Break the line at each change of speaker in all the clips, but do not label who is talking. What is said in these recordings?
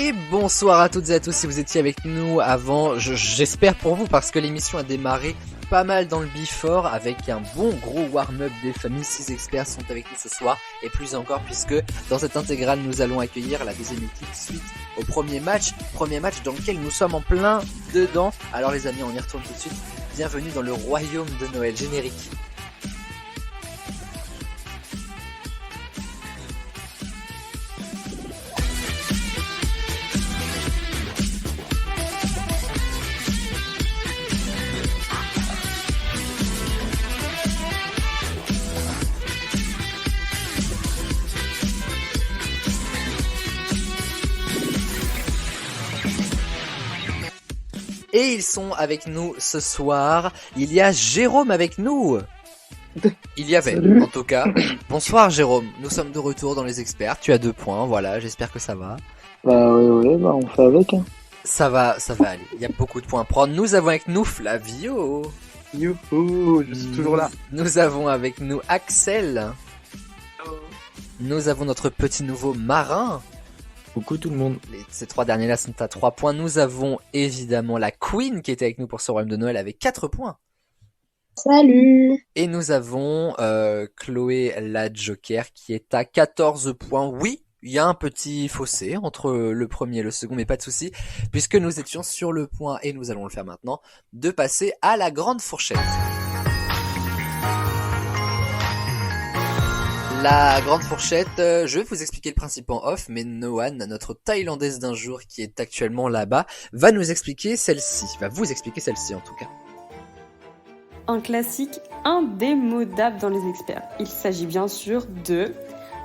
Et bonsoir à toutes et à tous si vous étiez avec nous avant, j'espère pour vous parce que l'émission a démarré pas mal dans le before avec un bon gros warm-up des familles. 6 experts sont avec nous ce soir et plus encore puisque dans cette intégrale nous allons accueillir la deuxième équipe suite au premier match dans lequel nous sommes en plein dedans. Alors les amis, on y retourne tout de suite. Bienvenue dans le royaume de Noël. Générique. Et ils sont avec nous ce soir. Il y a Jérôme avec nous. Il y avait, en tout cas. Bonsoir Jérôme, nous sommes de retour dans les experts. Tu as 2 points, voilà, j'espère que ça va.
Bah ouais, bah on fait avec. Hein.
Ça va aller. Il y a beaucoup de points à prendre. Nous avons avec nous Flavio.
Youhou, je suis toujours là.
Nous avons avec nous Axel.
Hello.
Nous avons notre petit nouveau Marin.
Coucou tout le monde.
Ces 3 derniers-là sont à 3 points. Nous avons évidemment la Queen qui était avec nous pour ce royaume de Noël avec 4 points.
Salut.
Et nous avons Chloé la Joker qui est à 14 points. Oui, il y a un petit fossé entre le premier et le second, mais pas de souci, puisque nous étions sur le point, et nous allons le faire maintenant, de passer à la grande fourchette. La grande fourchette, je vais vous expliquer le principe en off, mais Noan, notre Thaïlandaise d'un jour qui est actuellement là-bas, va nous expliquer celle-ci, va vous expliquer celle-ci en tout cas.
Un classique indémodable dans les experts. Il s'agit bien sûr de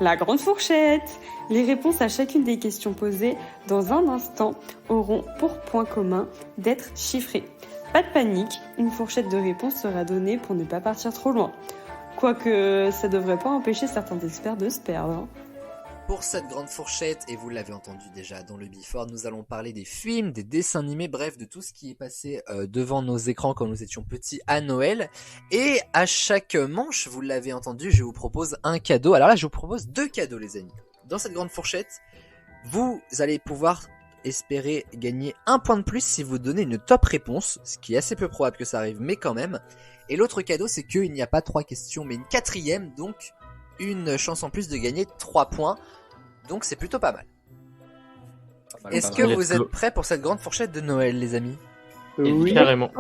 la grande fourchette. Les réponses à chacune des questions posées dans un instant auront pour point commun d'être chiffrées. Pas de panique, une fourchette de réponses sera donnée pour ne pas partir trop loin. Quoique, ça devrait pas empêcher certains experts de se perdre. Hein.
Pour cette grande fourchette, et vous l'avez entendu déjà dans le before, nous allons parler des films, des dessins animés, bref, de tout ce qui est passé devant nos écrans quand nous étions petits à Noël. Et à chaque manche, vous l'avez entendu, je vous propose un cadeau. Alors là, je vous propose 2 cadeaux, les amis. Dans cette grande fourchette, vous allez pouvoir espérer gagner 1 point de plus si vous donnez une top réponse, ce qui est assez peu probable que ça arrive, mais quand même. Et l'autre cadeau, c'est qu'il n'y a pas 3 questions, mais une 4e, donc une chance en plus de gagner 3 points. Donc c'est plutôt pas mal. Est-ce que vous êtes prêts pour cette grande fourchette de Noël, les amis ?
Oui, carrément.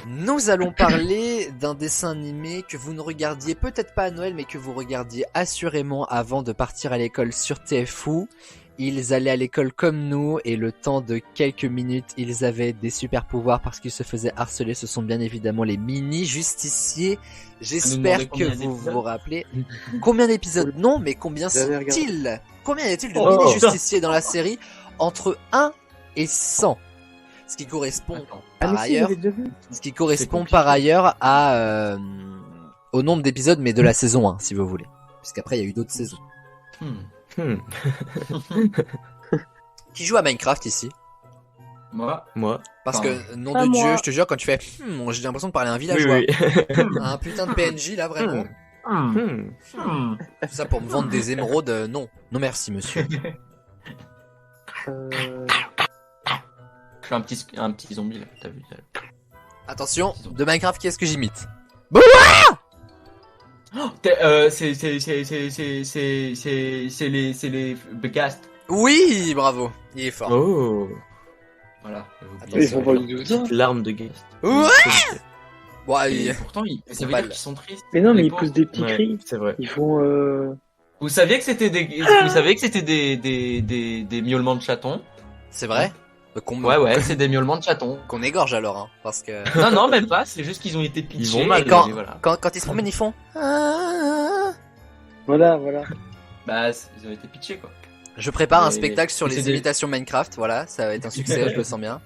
Nous allons parler d'un dessin animé que vous ne regardiez peut-être pas à Noël, mais que vous regardiez assurément avant de partir à l'école sur TFU. Ils allaient à l'école comme nous et le temps de quelques minutes, ils avaient des super pouvoirs parce qu'ils se faisaient harceler. Ce sont bien évidemment les mini-justiciers. J'espère que vous vous rappelez. Combien d'épisodes ? Non, mais combien sont-ils ? Combien y a-t-il de mini-justiciers dans la série ? Entre 1 et 100. Ce qui correspond par ailleurs à au nombre d'épisodes, mais de la saison 1, si vous voulez. Puisqu'après, il y a eu d'autres saisons. Qui joue à Minecraft ici ?
Moi.
Parce que, nom de Dieu, je te jure, quand tu fais j'ai l'impression de parler à un villageois.
Oui.
Un putain de PNJ, là, vraiment. Tout ça pour me vendre des émeraudes, non. Non merci, monsieur.
Je suis un petit zombie, là, t'as vu.
Attention, de Minecraft, qui est-ce que j'imite ?
C'est les Begast.
Oui, bravo, il est fort.
Oh.
Voilà.
Ils sont pas du tout ça.
Petite larme de guest.
Ouais. Bon,
Et pourtant, ça veut dire qu'ils sont tristes.
Mais non, mais
Les
ils poussent des petits
Ouais,
cris.
c'est vrai.
Ils font
Vous saviez que c'était des miaulements de chatons.
C'est vrai ?
Ouais, c'est des miaulements de chatons.
Qu'on égorge alors, hein, parce que...
Non, même pas, c'est juste qu'ils ont été pitchés.
Ils vont mal,
Et quand,
et voilà.
quand ils se promènent, ils font...
Voilà.
Bah, ils ont été pitchés, quoi.
Je prépare un
Mais-
spectacle sur
mais
les
c'est des-
imitations Minecraft, voilà, ça va être un succès, je le sens bien.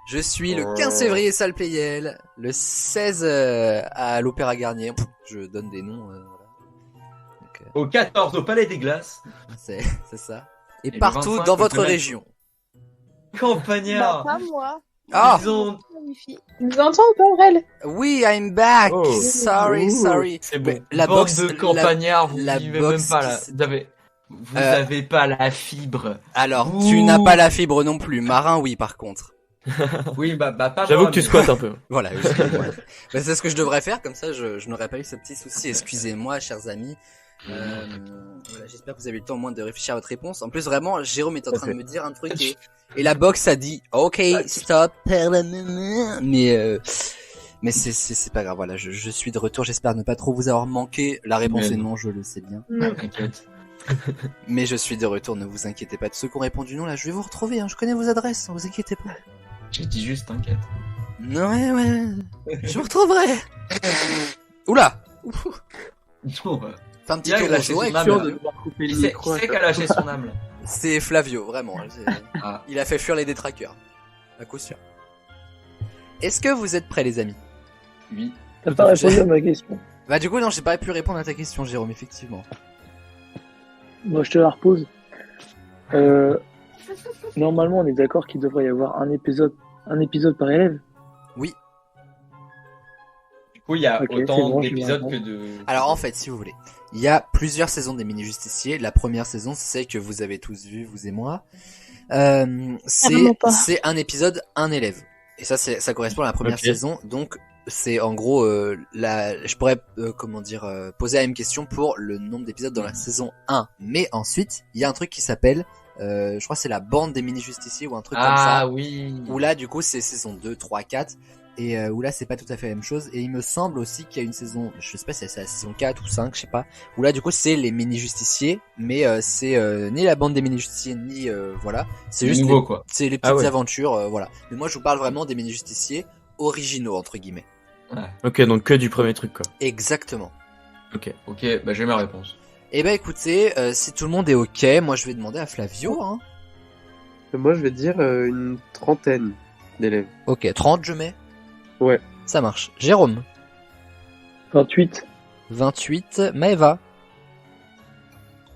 Je suis le 15 février Salle Playel, le 16 à l'Opéra Garnier, je donne des noms, voilà. Donc,
Au 14, au Palais des Glaces.
c'est ça. Et
le
partout
25,
dans
au
votre
Palais.
région.
Campagnard.
Pas moi.
Ah
Ils ont...
Tu nous entends ou pas, Aurel ?
Oui, I'm back.
Oh.
Sorry.
C'est bon.
La
Bande
box
de campagnards, vous
la
vivez
box
même pas là.
qui-
Vous avez pas la fibre.
Alors,
Ouh.
tu n'as pas la fibre non plus. Marin, oui, par contre.
Oui, bah pas
J'avoue
moi,
que tu
mais-
squattes un peu.
Voilà, excusez-moi. Bah, c'est ce que je devrais faire, comme ça je n'aurais pas eu ce petit souci. Excusez-moi, chers amis. Voilà, j'espère que vous avez eu le temps au moins de réfléchir à votre réponse. En plus, vraiment, Jérôme est en train de me dire un truc et la box a dit OK, stop. Mais c'est pas grave. Voilà, je suis de retour. J'espère ne pas trop vous avoir manqué. La réponse
Mais
est
non.
non, je le sais bien.
T'inquiète.
Mais je suis de retour. Ne vous inquiétez pas. De ceux qui ont répondu non, là, je vais vous retrouver. Hein. Je connais vos adresses. Ne vous inquiétez pas.
J'ai dit juste t'inquiète.
Ouais. Je vous retrouverai. Oula.
Non, bah.
Fais un petit
Il a
tour
lâché
bonjour,
son
et
âme,
puis,
là. Qui c'est qui a lâché son âme là?
c'est Flavio, vraiment.
Ah.
Il a fait fuir les détraqueurs. À coup sûr. Est-ce que vous êtes prêts, les amis?
Oui.
T'as pas répondu à ma question.
Bah du coup, non, j'ai pas pu répondre à ta question, Jérôme, effectivement.
Moi, je te la repose. Normalement, on est d'accord qu'il devrait y avoir un épisode par élève.
Oui.
Du coup, il y a
Ok, c'est
autant
bon, je
d'épisodes
me
que
réponds.
de.
Alors en fait, si vous voulez, il y a plusieurs saisons des mini-justiciers. La première saison, c'est celle que vous avez tous vue, vous et moi.
Vraiment pas.
C'est un épisode, un élève. Et ça correspond à la première
Ok.
saison. Donc c'est en gros je pourrais poser la même question pour le nombre d'épisodes dans la saison 1. Mais ensuite, il y a un truc qui s'appelle je crois que c'est la bande des mini-justiciers ou un truc comme ça.
Ah oui.
Où là, du coup, c'est saison 2, 3, 4. Et où là, c'est pas tout à fait la même chose. Et il me semble aussi qu'il y a une saison, je sais pas si c'est la saison 4 ou 5, je sais pas. Où là, du coup, c'est les mini-justiciers. Mais c'est ni la bande des mini-justiciers, ni voilà. C'est
C'est
juste
nouveau quoi.
c'est les
Ah
petites
ouais.
aventures, voilà. Mais moi, je vous parle vraiment des mini-justiciers originaux, entre guillemets.
Ok, donc que du premier truc, quoi.
Exactement.
Ok.
Ok, bah j'ai ma réponse.
Et ben écoutez, si tout le monde est ok, moi je vais demander à Flavio. Hein.
Moi, je vais dire une trentaine d'élèves.
Ok, 30 je mets.
Ouais.
Ça marche. Jérôme,
28.
28. Maëva,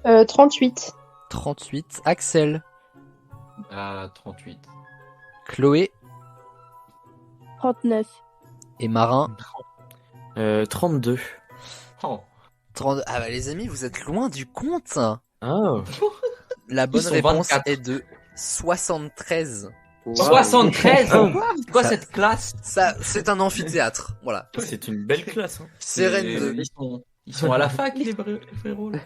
38.
38. Axel,
Ah, 38.
Chloé
39.
et Marin.
32.
Oh.
30... Ah bah les amis, vous êtes loin du compte.
Ah.
La bonne
sont
réponse
24.
est de 73.
Wow.
73. C'est quoi
Ça-
cette classe?
Ça, c'est un amphithéâtre. Voilà.
C'est une belle classe. Hein.
C'est Rennes 2.
Ils sont à la fac les frérots. Là.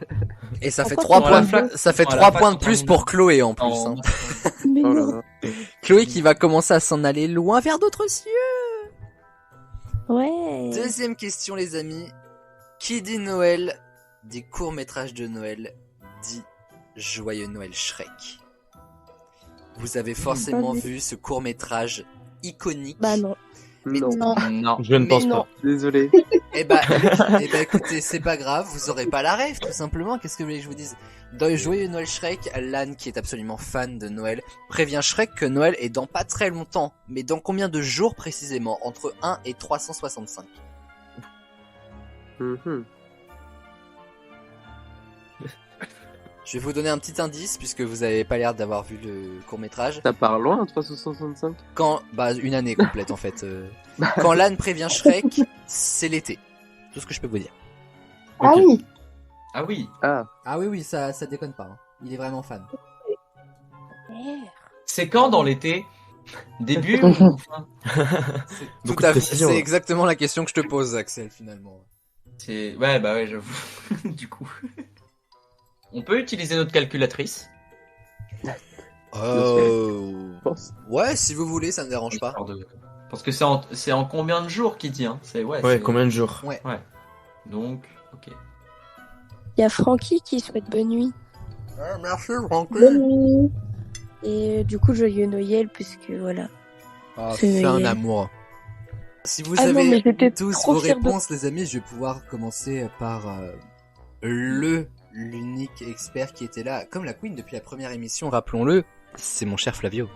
Et ça fait
Pourquoi
3
t'es
points,
dans la
ça fait
Dans la
3
fac,
points de
on
plus
termine.
pour Chloé en plus.
Oh.
Hein.
Mais
Oh là
non.
là.
Chloé qui va commencer à s'en aller loin vers d'autres cieux.
Ouais.
Deuxième question les amis. Qui dit Noël, dit court-métrage de Noël, dit Joyeux Noël Shrek. Vous avez forcément
Pas vu.
vu ce court-métrage iconique.
Bah non.
Non.
Non.
Non.
Je ne pense
non.
pas.
Désolé.
Eh bah écoutez, c'est pas grave, vous aurez pas la rêve tout simplement. Qu'est-ce que vous voulez que je vous dise? Dans Joyeux Noël Shrek, Lan, qui est absolument fan de Noël, prévient Shrek que Noël est dans pas très longtemps. Mais dans combien de jours précisément? Entre 1 et 365.
Mhm.
Je vais vous donner un petit indice puisque vous avez pas l'air d'avoir vu le court-métrage.
Ça part loin, 365.
Quand, bah, une année complète en fait. Quand Lan prévient Shrek, c'est l'été. Tout ce que je peux vous dire.
Ah
Ok.
oui.
Ah oui.
Ah,
Ah oui, ça déconne pas. Hein. Il est vraiment fan.
C'est quand dans l'été? Début ou fin?
Beaucoup
Tout à
de
fait.
précision,
C'est
là.
exactement la question que je te pose, Axel, finalement.
C'est ouais bah ouais j'avoue. Du coup. On peut utiliser notre calculatrice.
Oh.
je pense.
Ouais, si vous voulez, ça me dérange pas.
Parce que c'est en combien de jours qu'il dit hein? C'est
Ouais,
c'est-
combien de jours?
Ouais.
Donc ok.
Il y a Francky qui souhaite bonne nuit.
Merci, Francky.
Bonne nuit.
Et du coup, joyeux Noël, puisque voilà.
Ah,
C'est
fais un
Noël.
amour. Si vous
Ah non,
avez
mais j'étais
tous
trop
vos
fière de-
réponses, les amis, je vais pouvoir commencer par l'unique expert qui était là, comme la Queen depuis la première émission, rappelons-le. C'est mon cher Flavio.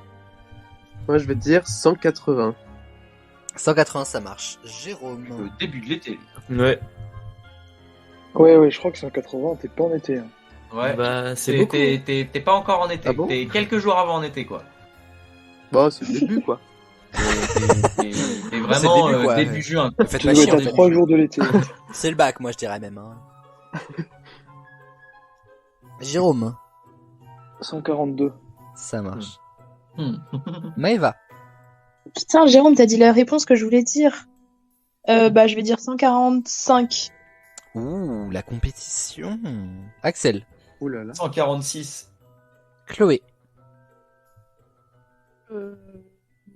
Moi, je vais dire 180.
180, ça marche.
Au
Jérôme.
début de l'été.
Ouais.
Ouais, je crois que 180, t'es pas en été. Hein.
Ouais.
Bah, c'est
T'es
beaucoup.
t'es pas encore en été.
Ah bon
T'es quelques jours avant en été quoi.
Bon, c'est le début, quoi.
T'es vraiment
début, quoi,
début
ouais.
juin.
Faites
Tu
pas
dois
chier,
être
on
à
est-
3 jours de l'été.
C'est le bac, moi je dirais même. Hein. Jérôme,
142.
ça marche.
Hmm.
Maëva,
Putain, Jérôme, t'as dit la réponse que je voulais dire. Bah, je vais dire 145.
ouh, la compétition. Axel,
Ouh là là.
146.
Chloé,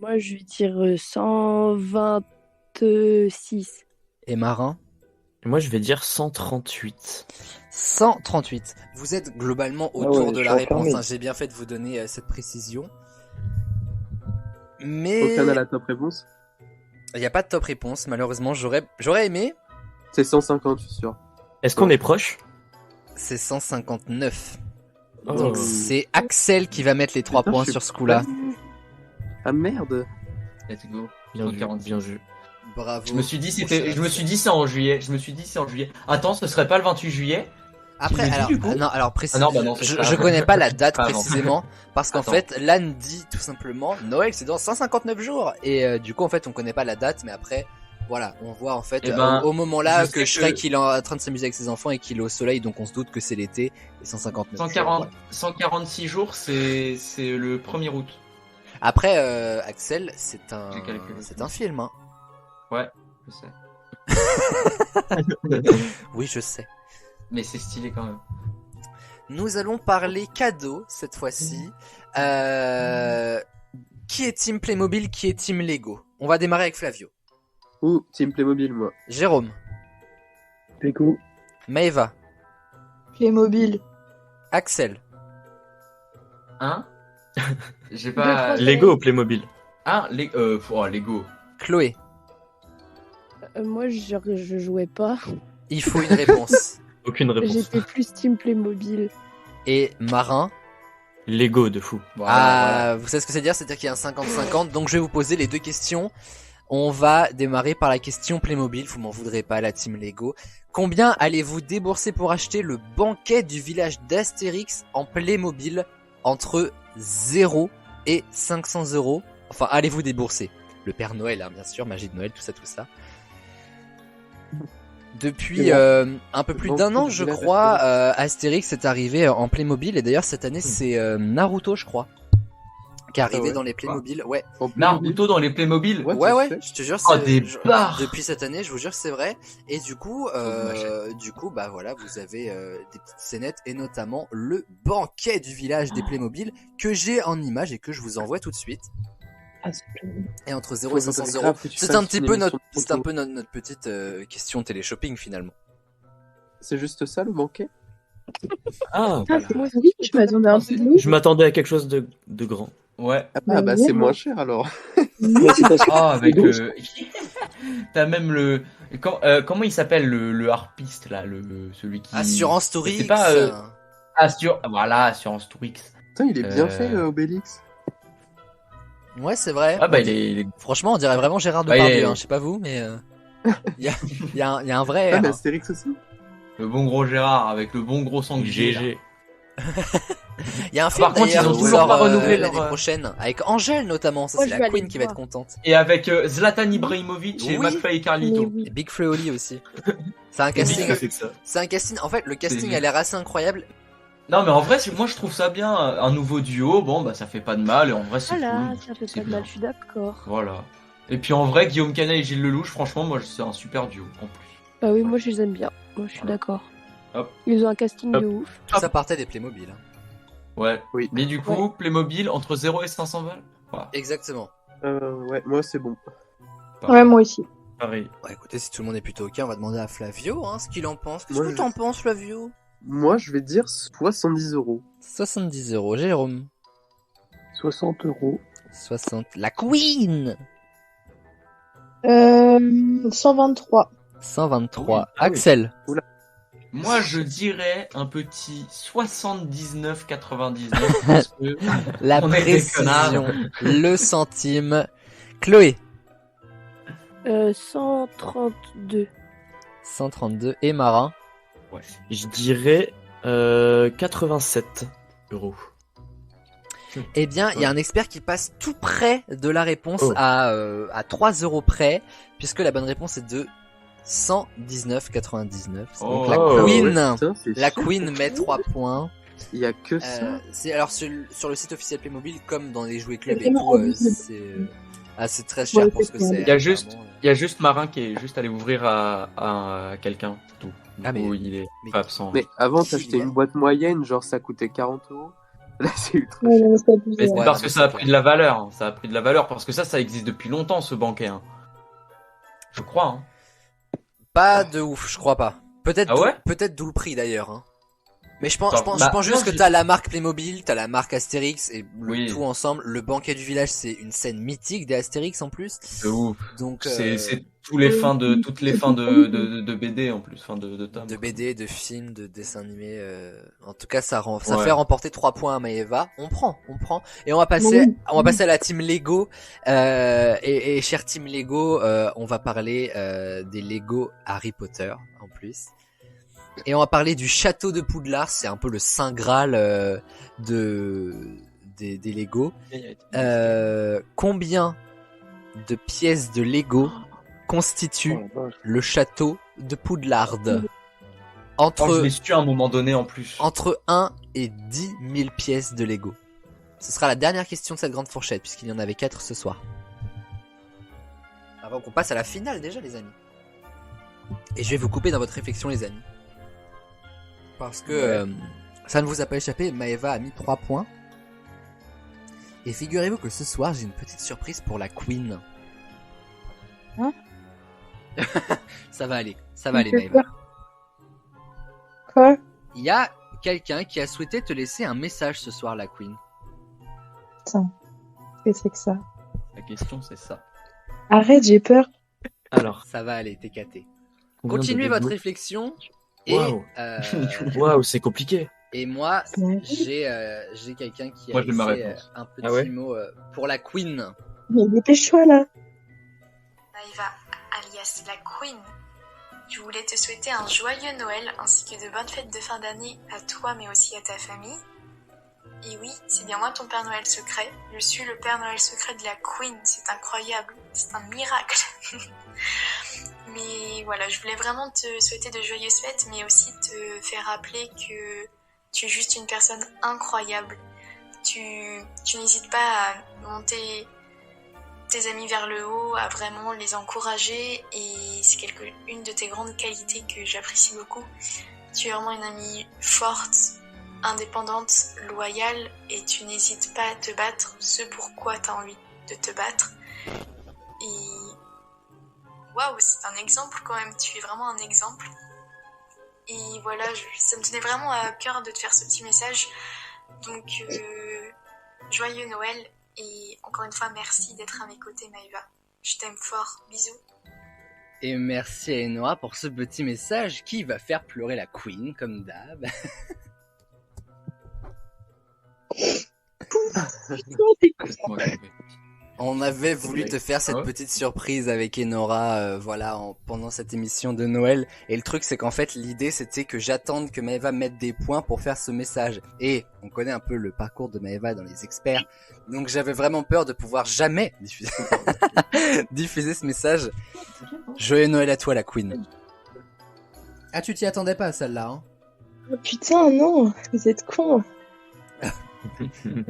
Moi, je vais dire 126.
et Marin.
Et moi, je vais dire 138.
138. Vous êtes globalement
Ah
autour
ouais,
de
je
la
suis
réponse,
enfermé.
hein. J'ai bien fait de vous donner cette précision. Mais
Aucun n'a la top réponse.
il n'y a pas de top réponse, malheureusement. J'aurais aimé.
C'est 150, je suis sûr.
Est-ce qu'on est proche?
C'est 159.
Oh.
Donc c'est Axel qui va mettre les 3
Putain,
points
je suis
sur ce coup-là.
Ah merde.
Let's go.
Bien vu,
146.
bien vu.
Bravo.
Je me suis dit
Mon cher
c'est en juillet. Attends, ce serait pas le 28 juillet?
Après,
Tu me dis,
alors,
du coup
non, alors
Ah non, bah non, c'est
je,
pas
je
grave.
connais pas la date
Pas avant.
précisément, parce qu'en
Attends.
fait, l'âne dit tout simplement, Noël c'est dans 159 jours, et du coup, en fait, on connaît pas la date, mais après, voilà, on voit en fait,
Eh ben,
au moment là,
je
que
sais
Shrek il est en train de s'amuser avec ses enfants et qu'il est au soleil, donc on se doute que c'est l'été, et 159 jours,
140,
voilà.
146 jours, c'est le 1er août.
Après, Axel, c'est
J'ai calculé.
un film, hein.
Ouais, je sais.
Oui, je sais.
Mais c'est stylé quand même.
Nous allons parler cadeaux cette fois-ci. Qui est Team Playmobil, qui est Team Lego? On va démarrer avec Flavio.
Ou Team Playmobil, moi.
Jérôme,
Lego.
Maëva,
Playmobil.
Axel,
Hein? J'ai pas...
Deux,
Lego ou Playmobil?
Ah, Lego.
Chloé.
Moi, je jouais pas.
Il faut une réponse.
Aucune réponse.
J'étais plus Team Playmobil.
Et Marin.
Lego de fou.
Voilà,
Vous savez ce que c'est dire? C'est-à-dire qu'il y a un 50-50. Donc je vais vous poser les deux questions. On va démarrer par la question Playmobil. Vous m'en voudrez pas, la team Lego. Combien allez-vous débourser pour acheter le banquet du village d'Astérix en Playmobil entre 0 et 500 €? Enfin, allez-vous débourser? Le Père Noël, hein, bien sûr, magie de Noël, tout ça, tout ça. Depuis un peu plus d'un an, je crois, Astérix est arrivé en Playmobil. Et d'ailleurs, cette année, c'est Naruto, je crois, qui est arrivé
ouais.
dans les Playmobil. Ouais,
En Playmobil.
Naruto dans les Playmobil.
Ouais.
ouais,
tu sais.
je te jure,
Oh,
c'est
des barres.
depuis cette année, je vous jure, c'est vrai. Et du coup,
que
bah voilà, vous avez des petites scénettes et notamment le banquet du village des Playmobil que j'ai en image et que je vous envoie tout de suite.
Ah, c'est Playmobil.
Et entre 0
Faut
et 500
grave
euros,
que tu
c'est
fasses
un petit
une
peu
émission
notre petite question télé-shopping finalement.
C'est juste ça, le banquet?
Ah,
Ah, moi aussi, je m'attendais à un peu de ouf.
je m'attendais à quelque chose de grand.
Ouais.
Ah
Bah
bah,
ouais,
c'est
moi.
moins cher, alors.
Ouais, c'est parce que
Ah, avec
Lego,
T'as même le... comment il s'appelle le harpiste, là, celui qui...
Assurance Tourix.
C'est pas... Voilà, Assurance Tourix.
Putain, il est bien
Euh,
fait, Obélix.
Ouais, c'est vrai.
Ah bah il est...
Franchement, on dirait vraiment Gérard
Bah, il
Depardieu,
est-
hein, je sais pas vous, mais il y a un vrai
Ah,
air,
mais
hein.
Astérix aussi.
le bon gros Gérard, avec le bon gros sanglier. là.
GG.
Il y a un film
Par contre,
d'ailleurs
ils ont
qui
toujours
sort
pas renouvelé
l'année
leur,
prochaine avec Angèle notamment. Ça
Moi,
c'est
je
la
vais aller
Queen
le
qui va être
voir.
contente.
Et avec Zlatan Ibrahimovic et
Oui.
McFly et
Mais
Carlito.
oui.
Et Big Flo aussi. C'est un
Et Big
casting.
fait que ça.
C'est un casting. En fait, le casting
C'est-
a l'air assez incroyable.
Non mais en vrai, moi je trouve ça bien, un nouveau duo, bon bah ça fait pas de mal, et en vrai c'est
Voilà,
cool.
ça fait
C'est
pas de mal,
bien.
je suis d'accord.
Voilà. Et puis en vrai, Guillaume Canet et Gilles Lelouch, franchement, moi c'est un super duo en plus.
Bah oui, moi je les aime bien. Moi je suis d'accord.
Hop.
Ils ont un casting
Hop.
de ouf.
Tout ça partait des Playmobil. Hein.
Ouais.
Oui.
Mais du coup, Playmobil entre 0 et 500 balles. Voilà.
Exactement.
Ouais, moi, c'est bon.
Ouais, moi aussi.
Pareil.
Bon, écoutez, si tout le monde est plutôt ok, on va demander à Flavio hein, ce qu'il en pense. Qu'est-ce
Moi,
que t'en penses, Flavio?
Moi, je vais dire 70 €.
70 €. Jérôme.
60 €.
60. La Queen.
123.
123.
Oui. Ah oui.
Axel.
Moi je dirais un petit 79,99 parce que
La
on est des
précision. Le centime. Chloé.
132.
132. Et Marin.
ouais.
Je dirais 87 €.
Eh bien, il y a un expert qui passe tout près de la réponse
Oh.
à 3 € près, puisque la bonne réponse est de 119,99. Donc
Oh.
la
Oh,
Queen,
Putain, c'est
la
cher.
Queen met 3 points.
Il y a que ça.
C'est alors sur le site officiel Playmobil, comme dans les jouets club
C'est
et
vraiment
tout,
abusé.
c'est très cher
Ouais,
pour ce que
c'est
c'est.
Il y a juste-
vraiment,
Il y a juste Marin qui est juste allé ouvrir à quelqu'un, c'est tout. Du
Ah, mais-
coup, il est
mais-
pas absent.
Mais avant,
Qui
t'achetais
doit-
une boîte moyenne, genre ça coûtait 40€. Là, c'est ultra
Ouais,
cher.
non, c'est abusé.
Mais c'est
Ouais,
parce
non,
que
mais
ça a
c'est
pris
clair.
de la valeur. Hein. Ça a pris de la valeur parce que ça existe depuis longtemps, ce banquet. Hein. Je crois. Hein.
Pas de ouf, je crois pas. Peut-être
Ah ouais
peut-être d'où le prix d'ailleurs. Hein. Mais je pense
Bah,
juste
non,
que
j'ai-
t'as la marque Playmobil, t'as la marque Astérix et le
Oui.
tout ensemble. Le banquet du village, c'est une scène mythique des Astérix en plus.
De ouf.
Donc
C'est toutes les fins de BD en plus, fin de tome.
de BD, de films, de dessins animés. En tout cas, ça
Ouais.
fait remporter 3 points à Maëva. On prend. Et on va passer à la team Lego. Et cher team Lego, on va parler des Lego Harry Potter en plus. Et on va parler du château de Poudlard. C'est un peu le saint graal des Lego. Combien de pièces de Lego constituent
Oh la vache.
le château de Poudlard?
Oh, je
Entre
l'ai su à un moment donné en plus.
1 et 10 000 pièces de Lego. Ce sera la dernière question de cette grande fourchette, puisqu'il y en avait 4 ce soir. Avant qu'on passe à la finale déjà, les amis. Et je vais vous couper dans votre réflexion, les amis. Parce que ça ne vous a pas échappé, Maëva a mis 3 points. Et figurez-vous que ce soir, j'ai une petite surprise pour la Queen.
Hein?
Ça va aller,
Ça
Maëva.
me fait peur. Quoi?
Il y a quelqu'un qui a souhaité te laisser un message ce soir, la Queen.
Putain. Qu'est-ce que c'est que ça?
La question, c'est ça.
Arrête, j'ai peur.
Alors,
Ça va aller, t'es caté.
combien de
Continuez
Lego
votre réflexion. Et,
Waouh. Waouh, c'est compliqué.
et moi,
Ouais.
j'ai quelqu'un qui a
Moi, j'ai ma
laissé
réponse.
un petit
Ah ouais
mot pour la Queen.
Mais dépêche-toi là.
Maëva, alias la Queen. Je voulais te souhaiter un joyeux Noël ainsi que de bonnes fêtes de fin d'année à toi mais aussi à ta famille. Et oui, c'est bien moi ton Père Noël secret. Je suis le Père Noël secret de la Queen. C'est incroyable. C'est un miracle. Mais voilà, je voulais vraiment te souhaiter de joyeuses fêtes, mais aussi te faire rappeler que tu es juste une personne incroyable. Tu n'hésites pas à monter tes amis vers le haut, à vraiment les encourager, et c'est une de tes grandes qualités que j'apprécie beaucoup. Tu es vraiment une amie forte, indépendante, loyale, et tu n'hésites pas à te battre, ce pourquoi tu as envie de te battre. Et waouh, c'est un exemple quand même, tu es vraiment un exemple. Et voilà, ça me tenait vraiment à cœur de te faire ce petit message. Donc, joyeux Noël, et encore une fois, merci d'être à mes côtés, Maëva. Je t'aime fort, bisous.
Et merci à Enoa pour ce petit message qui va faire pleurer la Queen, comme d'hab.
Ouais.
On avait voulu te faire cette
Ah ouais
petite surprise avec Enora, pendant cette émission de Noël. Et le truc, c'est qu'en fait, l'idée, c'était que j'attende que Maëva mette des points pour faire ce message. Et on connaît un peu le parcours de Maëva dans les experts. Donc j'avais vraiment peur de pouvoir jamais diffuser ce message. Joyeux Noël à toi, la Queen. Ah, tu t'y attendais pas à celle-là, hein?
Oh, putain, non, vous êtes cons.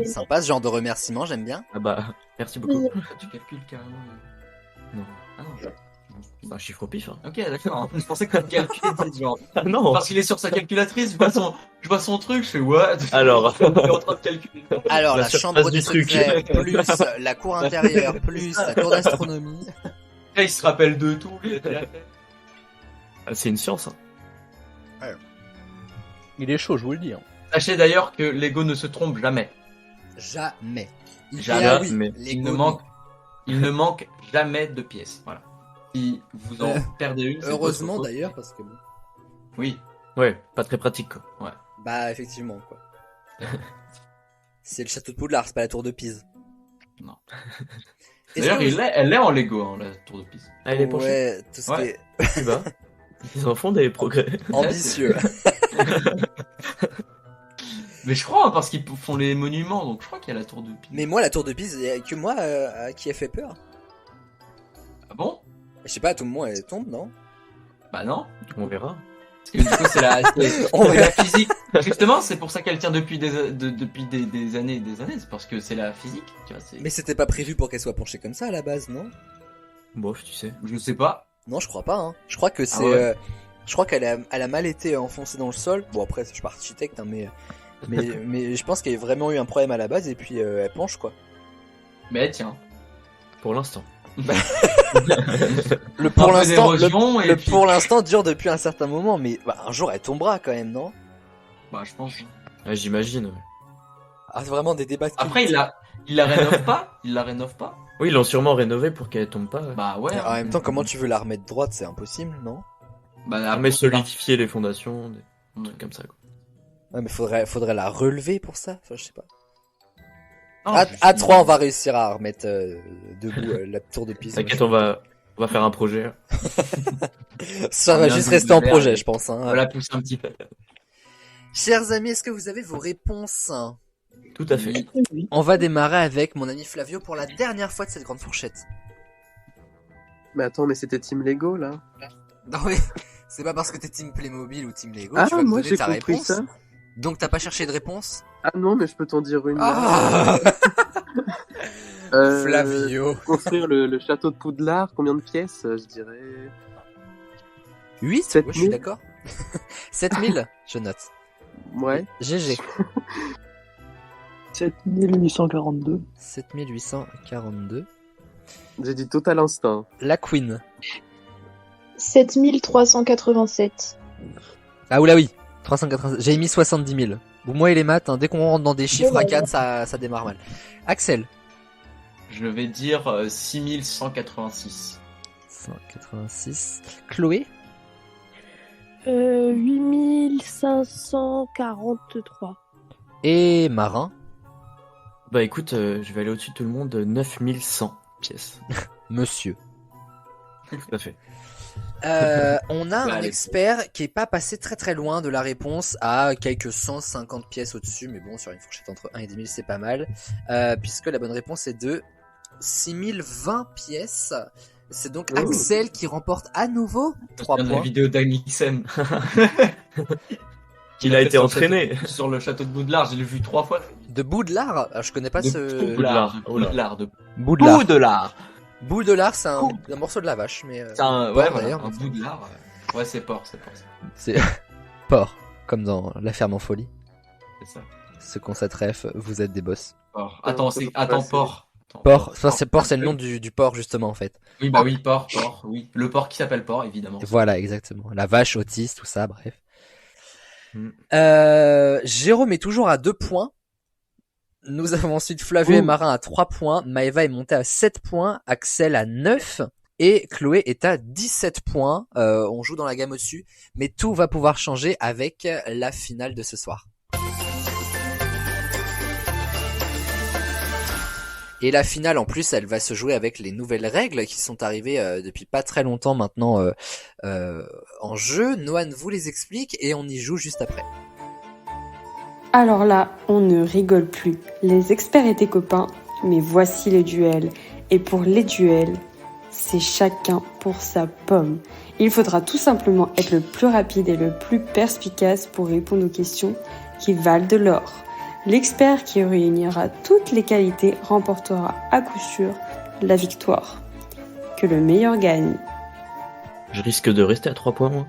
Sympa ce genre de remerciement, j'aime bien.
Ah bah, merci beaucoup.
Tu calcules carrément.
Non.
Ah non.
C'est un chiffre au pif. Hein.
Ok, d'accord. Je pensais que tu calculais genre.
Ah non.
Parce qu'il est sur sa calculatrice, je vois son truc, je fais what?
Alors.
Il est en train de calculer.
Alors,
La
la
surface
chambre des
du truc.
secrets, plus la cour intérieure, plus la cour d'astronomie.
Là, il se rappelle de tout.
Ah, c'est une science. Hein.
Il est chaud, je vous le dis. Hein.
Sachez d'ailleurs que Lego ne se trompe jamais.
Jamais.
Jamais,
Ah oui,
mais
Lego,
Il ne manque jamais de pièces. Voilà. Si vous en perdez une, c'est
heureusement
votre faute.
d'ailleurs, parce que bon.
Oui.
Ouais, pas très pratique quoi.
Bah, effectivement, quoi. C'est le château de Poudlard, c'est pas la tour de Pise.
Non.
Est-ce
D'ailleurs,
que vous-
elle est en Lego, hein, la tour de Pise.
Ah, elle est penchée.
Ouais, tout ce
Ouais.
qui est
Tu vas. Ils en font des progrès.
ambitieux.
Mais je crois, hein, parce qu'ils font les monuments, donc je crois qu'il y a la tour de Pise.
Mais moi, la tour de Pise, il y a que moi à qui a fait peur.
Ah bon?
Je sais pas, tout le monde elle tombe, non?
Bah non.
On verra.
Parce que du coup, c'est la
On
la physique. Justement, c'est pour ça qu'elle tient depuis des années et des années. C'est parce que c'est la physique. Tu vois,
Mais c'était pas prévu pour qu'elle soit penchée comme ça à la base, non?
Bof, tu sais.
Je sais pas.
Non, je crois pas. Hein. Je crois que c'est.
ouais.
Je crois elle a mal été enfoncée dans le sol. Bon, après, je suis pas architecte, hein, mais je pense qu'il y a vraiment eu un problème à la base et puis elle penche quoi.
Mais tiens.
Pour l'instant.
Le pour
Un peu
l'instant,
d'érosion, et
le
puis-
pour l'instant dure depuis un certain moment, mais un jour elle tombera quand même, non?
Bah, je pense.
Ouais, j'imagine. Ouais.
Ah, c'est vraiment des débats.
Après, il la rénove pas. Il la rénove pas.
Oui, ils l'ont sûrement rénové pour qu'elle tombe pas.
Bah ouais.
En même temps, comment tu veux la remettre droite? C'est impossible, non?
Bah,
Mais solidifier les fondations, des trucs comme ça. Quoi.
Ouais, mais faudrait la relever pour ça. Enfin, je sais pas.
Ah,
À 3, on va réussir à remettre debout la tour de Pise.
T'inquiète, on va faire un projet.
Ça va
Bien
juste
de
rester en
verre,
projet,
et-
je pense. Hein.
On va la pousser un petit peu.
Chers amis, est-ce que vous avez vos réponses?
Tout à fait.
Oui.
On va démarrer avec mon ami Flavio pour la dernière fois de cette grande fourchette.
Mais attends, mais c'était Team Lego là?
Non mais c'est pas parce que t'es Team Playmobil ou Team Lego,
Ah,
tu vas me
moi
donner
j'ai
ta
compris
réponse.
ça.
Donc t'as pas cherché de réponse?
Ah non, mais je peux t'en dire une.
Ah
Euh,
Flavio.
Construire le château de Poudlard, combien de pièces? Je dirais.
8
7
Ouais, je suis
000.
d'accord. 7000, je note.
Ouais.
GG.
7842.
7842.
J'ai dit Total Instinct.
La Queen.
7387.
Ah oula oui, 380. J'ai mis 70 000. Bon, moi et les maths, hein, dès qu'on rentre dans des chiffres à
Ouais,
4, ça démarre mal. Axel.
Je vais dire 6186.
186. Chloé.
8543.
Et Marin.
Bah écoute, je vais aller au-dessus de tout le monde, 9100 pièces.
Monsieur.
Tout à fait.
On a un
allez.
expert qui est pas passé très très loin de la réponse à quelques 150 pièces au-dessus, mais bon, sur une fourchette entre 1 et 10 000, c'est pas mal, puisque la bonne réponse est de 6020 pièces. C'est donc
Oh.
Axel qui remporte à nouveau 3
La
points.
vidéo d'Anixen.
Il a été entraîné.
Sur le château de Boudlard, je l'ai vu 3 fois.
De Boudlard. Alors, je connais pas
De
ce...
Boudlard.
Oh là.
Boudlard. De
Boudlard.
Boudlard.
Boudlard, c'est un morceau de la vache, mais...
C'est un,
porc,
ouais, voilà,
d'ailleurs.
un Boudlard. Ouais, c'est porc.
C'est porc, comme dans La Ferme en folie.
C'est ça.
Ce qu'on s'attreffe, vous êtes des boss.
Porc. Attends, porc. Attends,
Porc, enfin, c'est porc, c'est le nom du porc, justement, en fait.
Oui, bah oui, porc, oui. Le porc qui s'appelle porc, évidemment.
Voilà, exactement. La vache autiste, tout ça, bref.
Mm.
Jérôme est toujours à 2 points. Nous avons ensuite Flavio et Marin à 3 points. Maëva est montée à 7 points. Axel à 9. Et Chloé est à 17 points. On joue dans la gamme au-dessus. Mais tout va pouvoir changer avec la finale de ce soir. Et la finale, en plus, elle va se jouer avec les nouvelles règles qui sont arrivées depuis pas très longtemps maintenant en jeu. Noan vous les explique et on y joue juste après.
Alors là, on ne rigole plus. Les experts étaient copains, mais voici les duels. Et pour les duels, c'est chacun pour sa pomme. Il faudra tout simplement être le plus rapide et le plus perspicace pour répondre aux questions qui valent de l'or. L'expert qui réunira toutes les qualités remportera à coup sûr la victoire. Que le meilleur gagne.
Je risque de rester à 3 points, moi.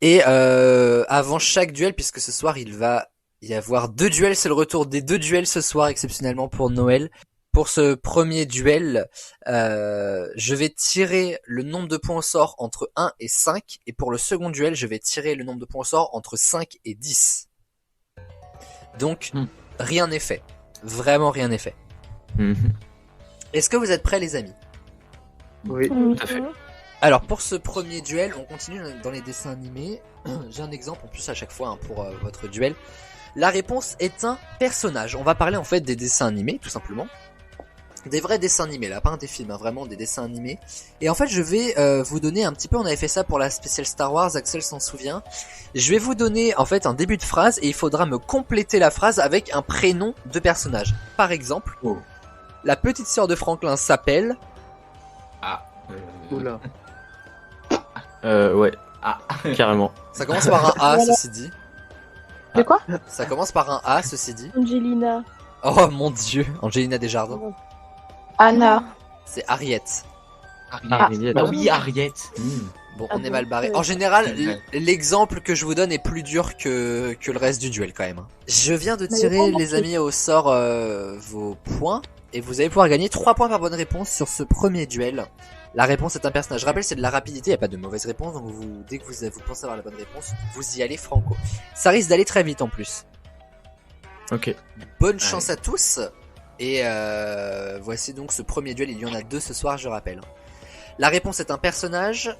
Et avant chaque duel, puisque ce soir il va y avoir 2 duels, c'est le retour des 2 duels ce soir exceptionnellement pour Noël. Pour ce premier duel, je vais tirer le nombre de points au sort entre 1 et 5. Et pour le second duel, je vais tirer le nombre de points au sort entre 5 et 10. Donc, rien n'est fait. Vraiment rien n'est fait. Est-ce que vous êtes prêts, les amis?
Oui.
Tout à fait.
Alors, pour ce premier duel, on continue dans les dessins animés. J'ai un exemple en plus à chaque fois pour votre duel. La réponse est un personnage. On va parler en fait des dessins animés, tout simplement. Des vrais dessins animés, là, pas des films, hein, vraiment des dessins animés. Et en fait, je vais vous donner un petit peu, on avait fait ça pour la spéciale Star Wars, Axel s'en souvient. Je vais vous donner en fait un début de phrase et il faudra me compléter la phrase avec un prénom de personnage. Par exemple, la petite sœur de Franklin s'appelle...
Ah.
Oula.
Ouais,
Ah,
carrément.
Ça commence par un A,
Voilà.
ceci dit.
De quoi?
Ça commence par un A, ceci dit.
Angelina.
Oh mon dieu, Angelina Desjardins.
Anna.
C'est Harriet.
Harriet.
Ah oui, Harriet.
Bon,
Ah
on est
bon,
mal barré.
ouais.
En général,
C'est vrai.
l'exemple que je vous donne est plus dur que le reste du duel quand même. hein. Je viens de
Mais
tirer,
comment
les
tu-
amis, au sort vos points. Et vous allez pouvoir gagner 3 points par bonne réponse sur ce premier duel. La réponse est un personnage. Je rappelle, c'est de la rapidité, il n'y a pas de mauvaise réponse. Donc dès que vous pensez avoir la bonne réponse, vous y allez franco. Ça risque d'aller très vite en plus.
Ok.
Bonne chance à tous. Et voici donc ce premier duel. Il y en a 2 ce soir, je rappelle. La réponse est un personnage.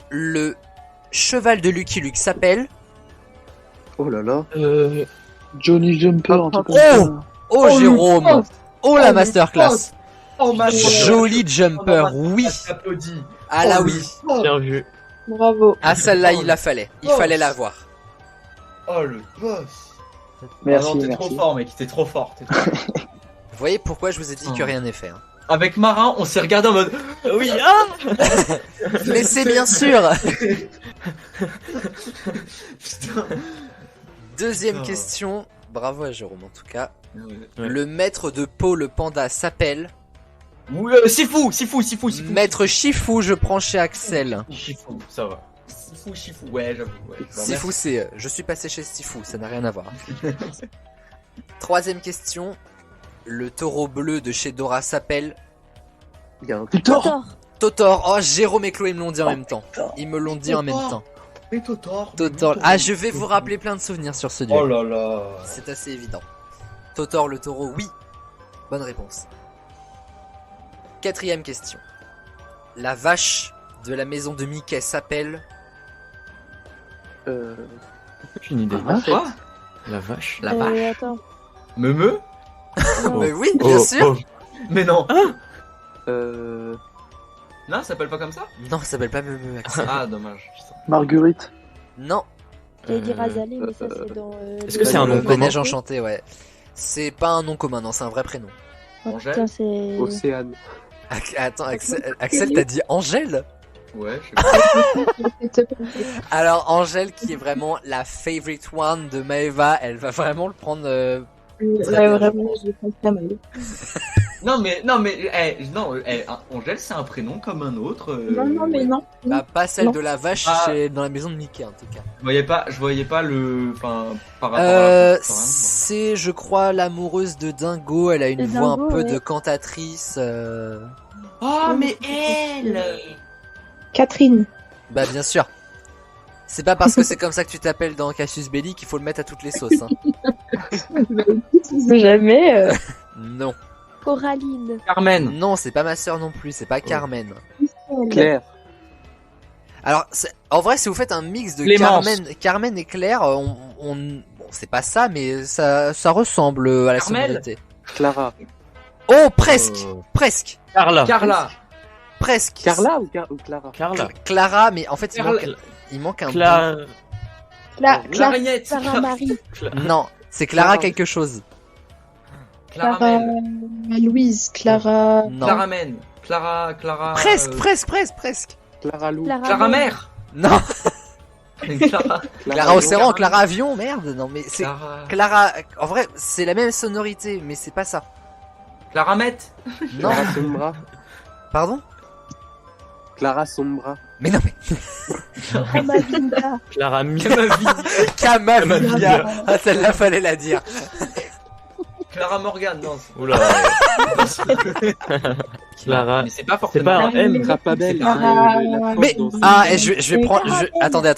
Le cheval de Lucky Luke s'appelle...
Oh là là.
Johnny Jumper, un truc comme
Oh
ça.
Oh Jérôme. Oh la
Oh,
masterclass.
Oh, ma
Joli jumper, oui.
T'applaudis.
Ah là
Oh,
oui.
le-
Bien vu.
Bravo.
Ah celle-là il la fallait. Il fallait la voir.
Oh, le boss.
Merci,
Ah non, t'es
merci.
trop fort, mec. T'es trop fort. t'es trop fort.
Vous voyez pourquoi je vous ai dit que rien n'est fait. hein.
Avec Marin, on s'est regardé en mode. Oui, ah.
Mais c'est bien sûr.
Putain.
Deuxième
Oh.
question. Bravo à Jérôme en tout cas.
Ouais.
Le maître de Pau le panda s'appelle...
Oui, Sifu.
Maître Shifu, je prends chez Axel.
Shifu, ça va. Shifu, ouais, j'avoue. Ouais. Bon,
Sifu c'est... je suis passé chez Sifu, ça n'a rien à voir. Troisième question. Le taureau bleu de chez Dora s'appelle...
Il y a un
Totor.
Totor. Oh, Jérôme et Chloé me l'ont dit en même temps. Ils me l'ont dit en même temps.
Mais Totor.
Totor. Ah, je vais vous rappeler plein de souvenirs sur ce duel.
Oh là là.
C'est assez évident. Totor le taureau, oui. Bonne réponse. Quatrième question. La vache de la maison de Mickey s'appelle...
Aucune idée.
Ah,
Quoi?
La vache.
La vache.
Attends.
Meumeux?
Non.
Mais oui, bien sûr.
Mais non.
Euh...
Non, ça s'appelle pas comme ça?
Non, ça s'appelle pas Meumeu, Axel.
Ah, dommage. Putain.
Marguerite.
Non.
J'allais dire
Euh,
Azalée, mais ça c'est dans.
Est-ce que c'est un nom
Le
commun
neige enchanté, ouais. C'est pas un nom commun, non, c'est un vrai prénom.
Oh,
Angèle
putain, c'est.
Océane.
Attends, Axel t'as dit Angèle?
Ouais, je sais pas.
Alors Angèle qui est vraiment la favorite one de Maeva, elle va vraiment le prendre...
Ouais, vraiment, je pense pas mal.
Non, mais, Angèle, c'est un prénom comme un autre.
Non, mais non.
Bah, pas celle
Non.
de la vache
Ah.
dans la maison de Mickey en tout cas.
Je voyais pas le, enfin, par rapport à la photo, hein.
C'est, je crois, l'amoureuse de Dingo. Elle a une
De
voix
Dingo,
un peu
ouais.
de cantatrice.
Oh, mais elle!
Catherine.
Bah, bien sûr. C'est pas parce que c'est comme ça que tu t'appelles dans Cassius Belli qu'il faut le mettre à toutes les sauces. Hein.
Jamais.
Non.
Coraline.
Carmen.
Non, c'est pas ma sœur non plus. C'est pas Carmen.
Claire.
Alors, en vrai, si vous faites un mix de
Clémence.
Carmen et Claire, bon, c'est pas ça, mais ça ressemble à la
Carmel.
sonorité.
Clara.
Oh, presque, presque,
Carla.
Carla.
presque.
Carla ou Clara?
Carla.
Clara, mais en fait,
Carla.
il manque un
Cla...
Clarinette.
Clara Marie.
bout. Non, c'est Clara
Clara.
quelque chose.
Clara
Claramel.
Louise. Clara.
Non.
Claramen. Clara.
Presque, presque.
Clara Lou.
Clara Mère.
Non,
Clara.
Clara Océan, Clara Avion, merde. Non, mais c'est
Clara.
Clara. En vrai, c'est la même sonorité, mais c'est pas ça.
Clara Mette.
Non,
Clara Sombra.
pardon.
Clara Sombra.
Mais non, mais
Amavinda.
Clara Mi.
Camavia. Ah, celle-là, fallait la dire.
Clara Morgan. Non.
Oula. Clara.
Mais c'est pas
C'est
forcément.
pas un M.
Crapabelle.
Mais je vais prendre. Attendez.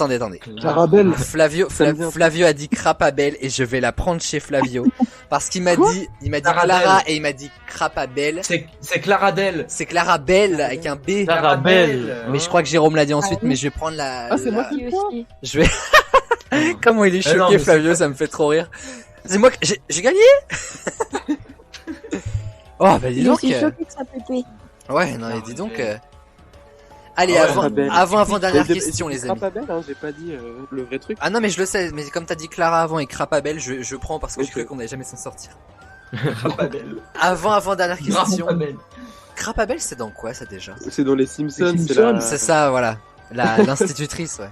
Carabelle.
Flavio a dit Crapabelle et je vais la prendre chez Flavio parce qu'il m'a dit
Clara
Clara
Belle.
et il m'a dit Crapabelle.
C'est Clara Del.
C'est Clara Belle avec un B.
Clara Belle.
Mais je crois que Jérôme l'a dit ensuite, mais je vais prendre la.
Ah, c'est moi
Qui aussi.
Je vais. Comment il est
Ah non,
choqué,
mais
Flavio, ça me fait trop rire. C'est moi que j'ai gagné. Oh bah dis
Il est
donc.
aussi choqué que ça pétait.
Ouais, non, mais dis donc. Allez,
Ouais,
avant dernière question, les amis.
Crapabelle, hein, j'ai pas dit le vrai truc.
Ah non, mais je le sais, mais comme t'as dit Clara avant et Crapabelle, je prends parce que je
Ok.
croyais qu'on allait jamais s'en sortir.
Crapabelle.
Avant dernière question.
Crapabelle.
Crapabelle, c'est dans quoi ça déjà?
C'est dans les Simpsons.
Les
C'est
Simpsons.
la...
C'est ça, voilà. L'institutrice, ouais.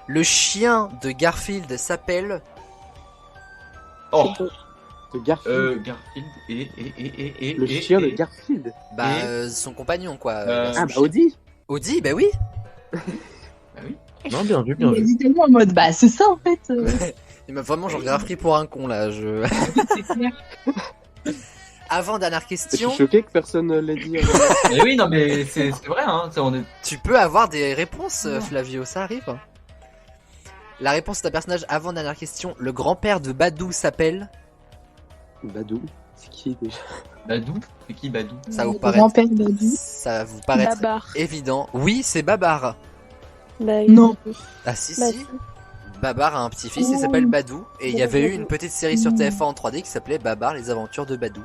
Le chien de Garfield s'appelle...
Oh,
De Garfield.
Garfield
Le chien de Garfield.
son compagnon, quoi.
Ah, bah, Audi.
Audi, bah oui.
Bah oui.
Non, bien vu, bien
Il a
vu.
dit tellement en mode, bah, c'est ça, en fait.
Il m'a vraiment genre grave pris pour un con, là.
C'est clair.
Avant dernière
Je suis
question,
choqué que personne l'ait dit.
Mais oui, non, mais c'est vrai, hein. On est...
tu peux avoir des réponses, Flavio, ça arrive. La réponse est un personnage avant dernière question. Le grand-père de Badou s'appelle...
Badou. C'est qui déjà?
Badou? C'est qui Badou?
Ça vous
Le
paraît...
grand-père Badou.
Ça vous paraît
Babar.
évident. Oui, c'est Babar.
Bah,
Non.
Ah si,
Bah,
si. Babar a un petit-fils, il s'appelle Badou. Et il y avait eu une petite série sur TF1 en 3D qui s'appelait Babar, les aventures de Badou.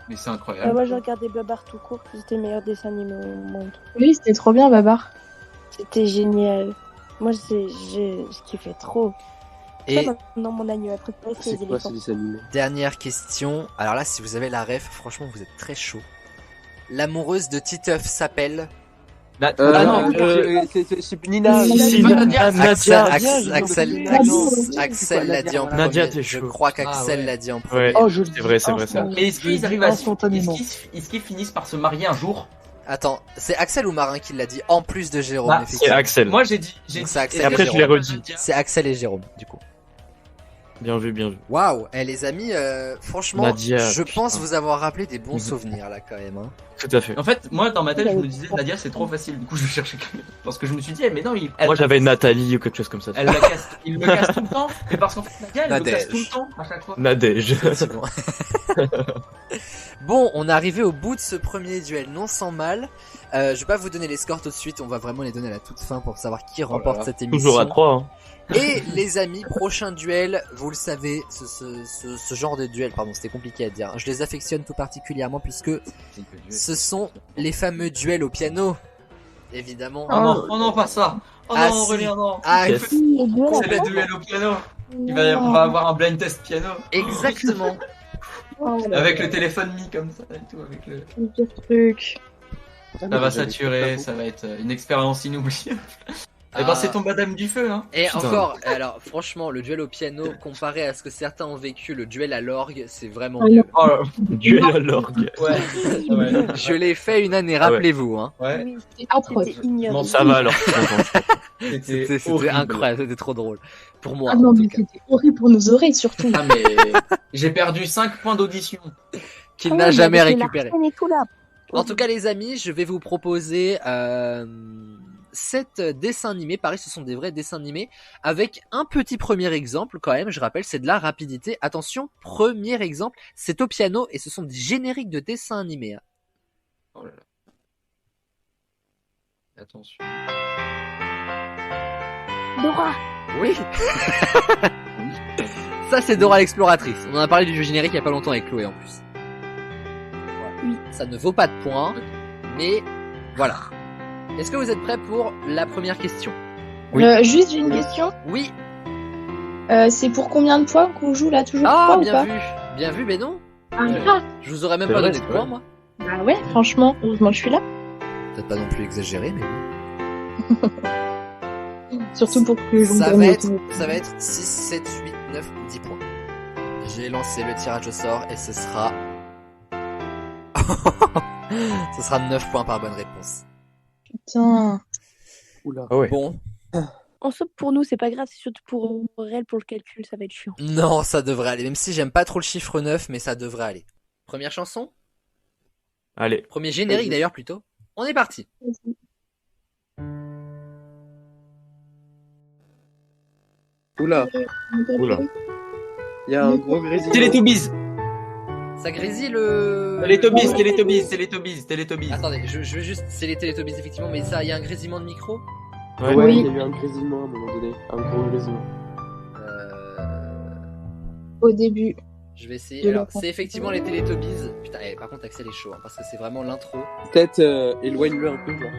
Mais c'est
Bah,
incroyable.
moi, j'ai regardé Babar tout court, c'était le meilleur dessin animé au monde.
Oui, c'était trop bien, Babar.
C'était génial. Moi, je kiffais trop.
Et
Non, mon animal préféré, c'est
C'est
les
quoi ce
éléphants.
dessin animé?
dernière question. Alors là, si vous avez la ref, franchement, vous êtes très chaud. L'amoureuse de Titeuf s'appelle...
Ah
c'est Nina.
Si,
pas
Nadia,
Nadia.
Axel l'a dit en premier.
Nadia, t'es
Je
chaud.
crois qu'Axel
Ah ouais.
l'a dit en premier.
Ouais,
Oh, je le
c'est vrai,
dis
c'est vrai, ça.
Mais est-ce qu'ils arrivent à...
instantanément.
Est-ce qu'ils finissent par se marier un jour?
Attends, c'est Axel ou Marin qui l'a dit en plus de Jérôme,
Bah,
C'est
effectivement.
Axel.
Moi, j'ai dit...
Donc c'est Axel
Et après, je l'ai redit.
C'est Axel et Jérôme, du coup.
Bien vu, bien vu.
Waouh, les amis, franchement,
Nadia,
je
putain.
pense vous avoir rappelé des bons souvenirs là quand même. Hein.
Tout à fait.
En fait, moi, dans ma tête, je me disais, Nadia, c'est trop facile. Du coup, je cherchais... Parce que je me suis dit, mais non,
Moi, j'avais Nathalie ou quelque chose comme ça.
Elle le casse, il le casse tout le temps. Mais parce qu'en fait, Nadia, elle le
Nadège.
casse tout le temps, à chaque fois.
Nadège.
Effectivement. Bon, on est arrivé au bout de ce premier duel, non sans mal. Je vais pas vous donner les scores tout de suite, on va vraiment les donner à la toute fin pour savoir qui remporte
là.
cette émission.
Toujours à 3. Hein.
Et les amis, prochain duel, vous le savez, ce genre de duel, pardon, c'était compliqué à dire. Je les affectionne tout particulièrement puisque ce sont les fameux duels au piano. Évidemment.
Oh non, pas ça. Oh
Ah,
non,
si.
Aurélien, non.
Ah,
Yes.
C'est les duels au piano. On va avoir un blind test piano.
exactement.
Avec le téléphone mis comme ça et tout. Avec le...
Le pire truc.
Ça va saturer, ça va être une expérience inoubliable. Eh ben, c'est ton madame du feu, hein.
Et
Putain.
encore, alors franchement, le duel au piano, comparé à ce que certains ont vécu, le duel à l'orgue, c'est vraiment
Ah
mieux.
Oh là.
Duel à l'orgue.
Ouais. Ouais.
Je l'ai fait une année, rappelez-vous. Hein.
Ouais.
Oui,
C'est atroce.
c'était ignoble.
Bon,
Ça va alors, je suis content.
C'était
horrible.
incroyable, c'était trop drôle. Pour moi,
Ah non,
en tout
mais
cas.
c'était horrible pour nos oreilles, surtout.
Ah, mais j'ai perdu 5 points d'audition.
Qu'il
Ah
n'a
ouais,
jamais
avec les
récupéré.
Larsen et tout là.
En tout cas, les amis, je vais vous proposer 7 dessins animés. Pareil, ce sont des vrais dessins animés. Avec un petit premier exemple, quand même, je rappelle, c'est de la rapidité. Attention, premier exemple, c'est au piano et ce sont des génériques de dessins animés. Hein.
Oh là là. Attention.
Dora.
Oui. Ça, c'est Dora l'exploratrice. On en a parlé du jeu générique il y a pas longtemps avec Chloé en plus.
Oui.
Ça ne vaut pas de points, mais voilà. Est-ce que vous êtes prêts pour la première question?
Oui.
Juste, j'ai une question.
Oui.
C'est pour combien de points qu'on joue là? Toujours
Ah,
3 ou
bien
pas?
vu. Bien vu, mais non.
Ah,
Je vous aurais même
C'est
pas
vrai,
donné de
c'est
points,
vrai.
moi.
bah ouais, franchement, heureusement que je suis là.
Peut-être pas non plus exagéré, mais
Surtout pour que l'on
ça
gagne
va
le
être,
temps.
ça va être 6, 7, 8, 9, 10 points. J'ai lancé le tirage au sort et ce sera... ce sera 9 points par bonne réponse.
Putain.
Oula.
Ah ouais.
Bon,
En somme, pour nous, c'est pas grave, c'est surtout pour elle, pour le calcul, ça va être chiant.
non, ça devrait aller. Même si j'aime pas trop le chiffre 9, mais ça devrait aller. Première chanson?
Allez.
Premier générique
Vas-y.
d'ailleurs plutôt. On est parti.
Oula.
Oula.
Il y a un gros grésillement.
Télétobies.
Ça grésille le...
Télétobies.
Attendez, je veux juste... C'est les Télétobies effectivement, mais ça, il y a un grésillement de micro.
Ouais.
Ouais,
Oui.
il y a eu un grésillement à un moment donné. Un gros grésillement.
Au début.
Je vais essayer.
De
Alors,
l'enfant.
c'est effectivement les Télétobies. Putain, par contre, Axel est chaud, hein, parce que c'est vraiment l'intro.
Peut-être éloigne-le un peu, genre.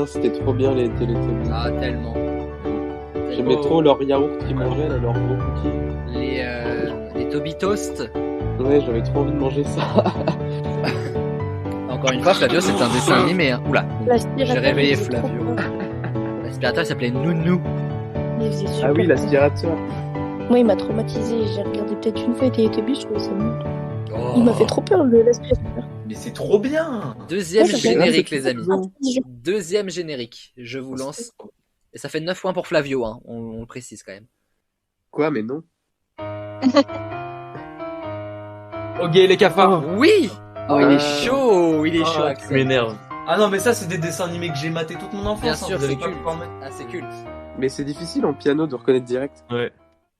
Putain, c'était trop bien les Teletubbies.
Ah, tellement.
J'aimais trop leur yaourt qu'ils mangeaient, là, leur gros cookies.
Les Toby Toast.
Ouais, j'avais trop envie de manger ça.
Encore une fois, Flavio, c'est un dessin animé. Hein. Oula,
L'aspirateur,
j'ai réveillé
il faisait trop
Flavio.
peur.
L'aspirateur il s'appelait Nounou.
Il faisait super
Ah oui,
peur.
l'aspirateur.
Moi, il m'a traumatisé. J'ai regardé peut-être une fois et Teletubbies, je trouvais ça nul.
Oh.
Il m'a fait trop peur, l'aspirateur.
Mais c'est trop bien.
Deuxième
Ouais, ça fait
générique,
mal,
les amis.
Intelligent.
Deuxième générique. Je vous lance. Et ça fait 9 points pour Flavio, hein. On le précise quand même.
Quoi, mais non.
Ok, les cafards.
Oui. Oh, il
Ah.
est chaud. Il est chaud,
Tu
Axel.
m'énerves.
Ah non, mais ça, c'est des dessins animés que j'ai maté toute mon enfance.
Bien
hein,
sûr,
vous allez
c'est
pas
culte.
pouvoir mettre.
Ah, c'est culte.
Mais c'est difficile en piano de reconnaître direct.
Ouais.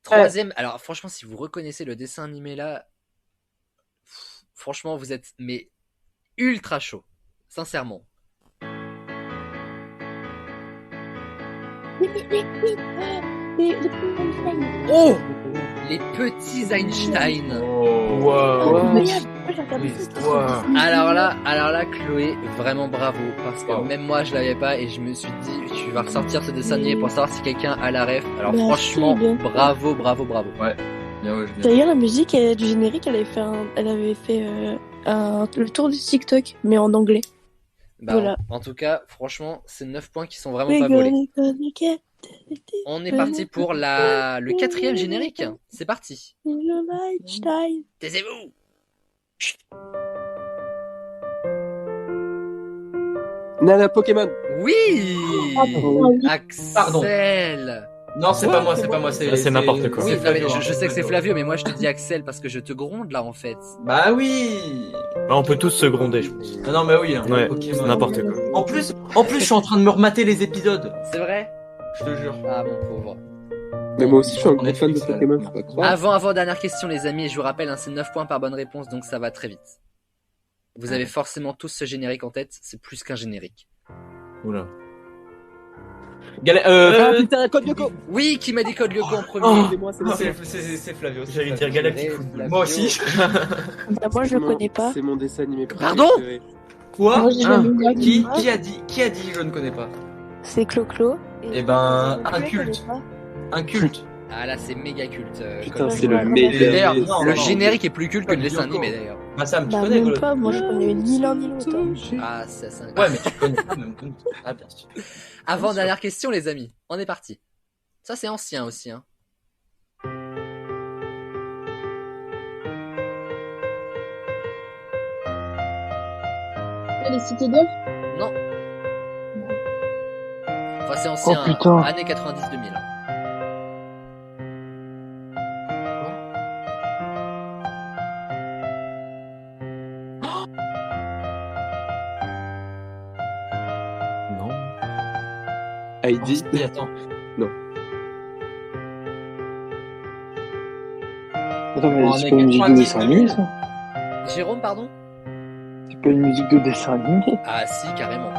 Troisième. Alors, franchement, si vous reconnaissez le dessin animé là, franchement, vous êtes mais ultra chaud. Sincèrement.
Oui. Les petits Einstein.
Oh, les petits Einstein.
Oh.
Wow.
Incroyable. Moi, j'ai regardé ça.
Wow.
Alors là, Chloé, vraiment bravo. Parce que
Wow.
même moi, je l'avais pas et je me suis dit, tu vas ressortir ce dessin animé pour savoir si quelqu'un a la ref. Alors
Bien
franchement,
sûr, bien.
bravo.
Bien, ouais, je viens.
D'ailleurs, la musique du générique, elle avait fait le tour du TikTok, mais en anglais.
Bah,
Voilà.
en tout cas, franchement, c'est 9 points qui sont vraiment
We're
pas volés.
gonna get
On est parti pour le quatrième générique. C'est parti.
Einstein.
Taisez-vous.
Nana Pokémon.
Oui,
Pardon.
Axel.
Non, c'est pas moi, c'est pas moi.
C'est n'importe quoi.
Oui,
c'est
non, mais
Flavio, hein.
je sais que c'est Flavio, mais moi je te dis Axel parce que je te gronde là en fait.
Bah oui.
Bah, on peut tous se gronder, je pense.
Ah non, mais oui. Hein,
Ouais,
Pokémon.
c'est n'importe quoi.
En plus, je suis en train de me remater les épisodes.
C'est vrai?
Je te jure.
Ah mon pauvre.
Mais moi aussi, je suis un
On
gros
est
fan de
fixe, là.
Pokémon, faut pas croire.
Avant dernière question les amis, et je vous rappelle, hein, c'est 9 points par bonne réponse, donc ça va très vite. Vous avez forcément tous ce générique en tête, c'est plus qu'un générique.
Oula.
Putain, Code Lyoko.
Oui, qui m'a dit Code Lyoko en premier?
C'est moi, c'est moi.
C'est Flavio. c'est
J'allais
Flavio.
dire Galactic
Flavio.
Football.
Moi aussi.
Bah, moi, je le connais pas.
C'est mon dessin animé préféré.
Pardon
Quoi
Moi, j'ai jamais regardé.
Qui a dit je ne connais pas?
C'est Clo-Clo.
Eh ben,
Je
un
le
culte.
connais pas.
Un culte.
Ah là, c'est méga culte.
Putain,
Code
c'est
Lyoko.
le
Et
D'ailleurs,
meilleur.
Non,
le
non,
générique est plus culte que le
Code
dessin
Lyoko.
animé d'ailleurs.
Bah Sam, tu
Bah,
connais
même
Colo-
pas. Moi, je connais ni l'un ni l'autre.
Ah, c'est
Ouais, mais tu connais pas même. Ah bien sûr.
Avant dernière question les amis, on est parti. Ça c'est ancien aussi hein.
Les cités d'œufs.
Non. Enfin c'est ancien,
Oh, putain.
années 90-2000.
Non.
Heidi.
Et attends.
Attends, mais
On
c'est
est
pas une musique de
90,
dessin animé, ça?
Jérôme pardon?
C'est pas une musique de dessin animé?
Ah si carrément.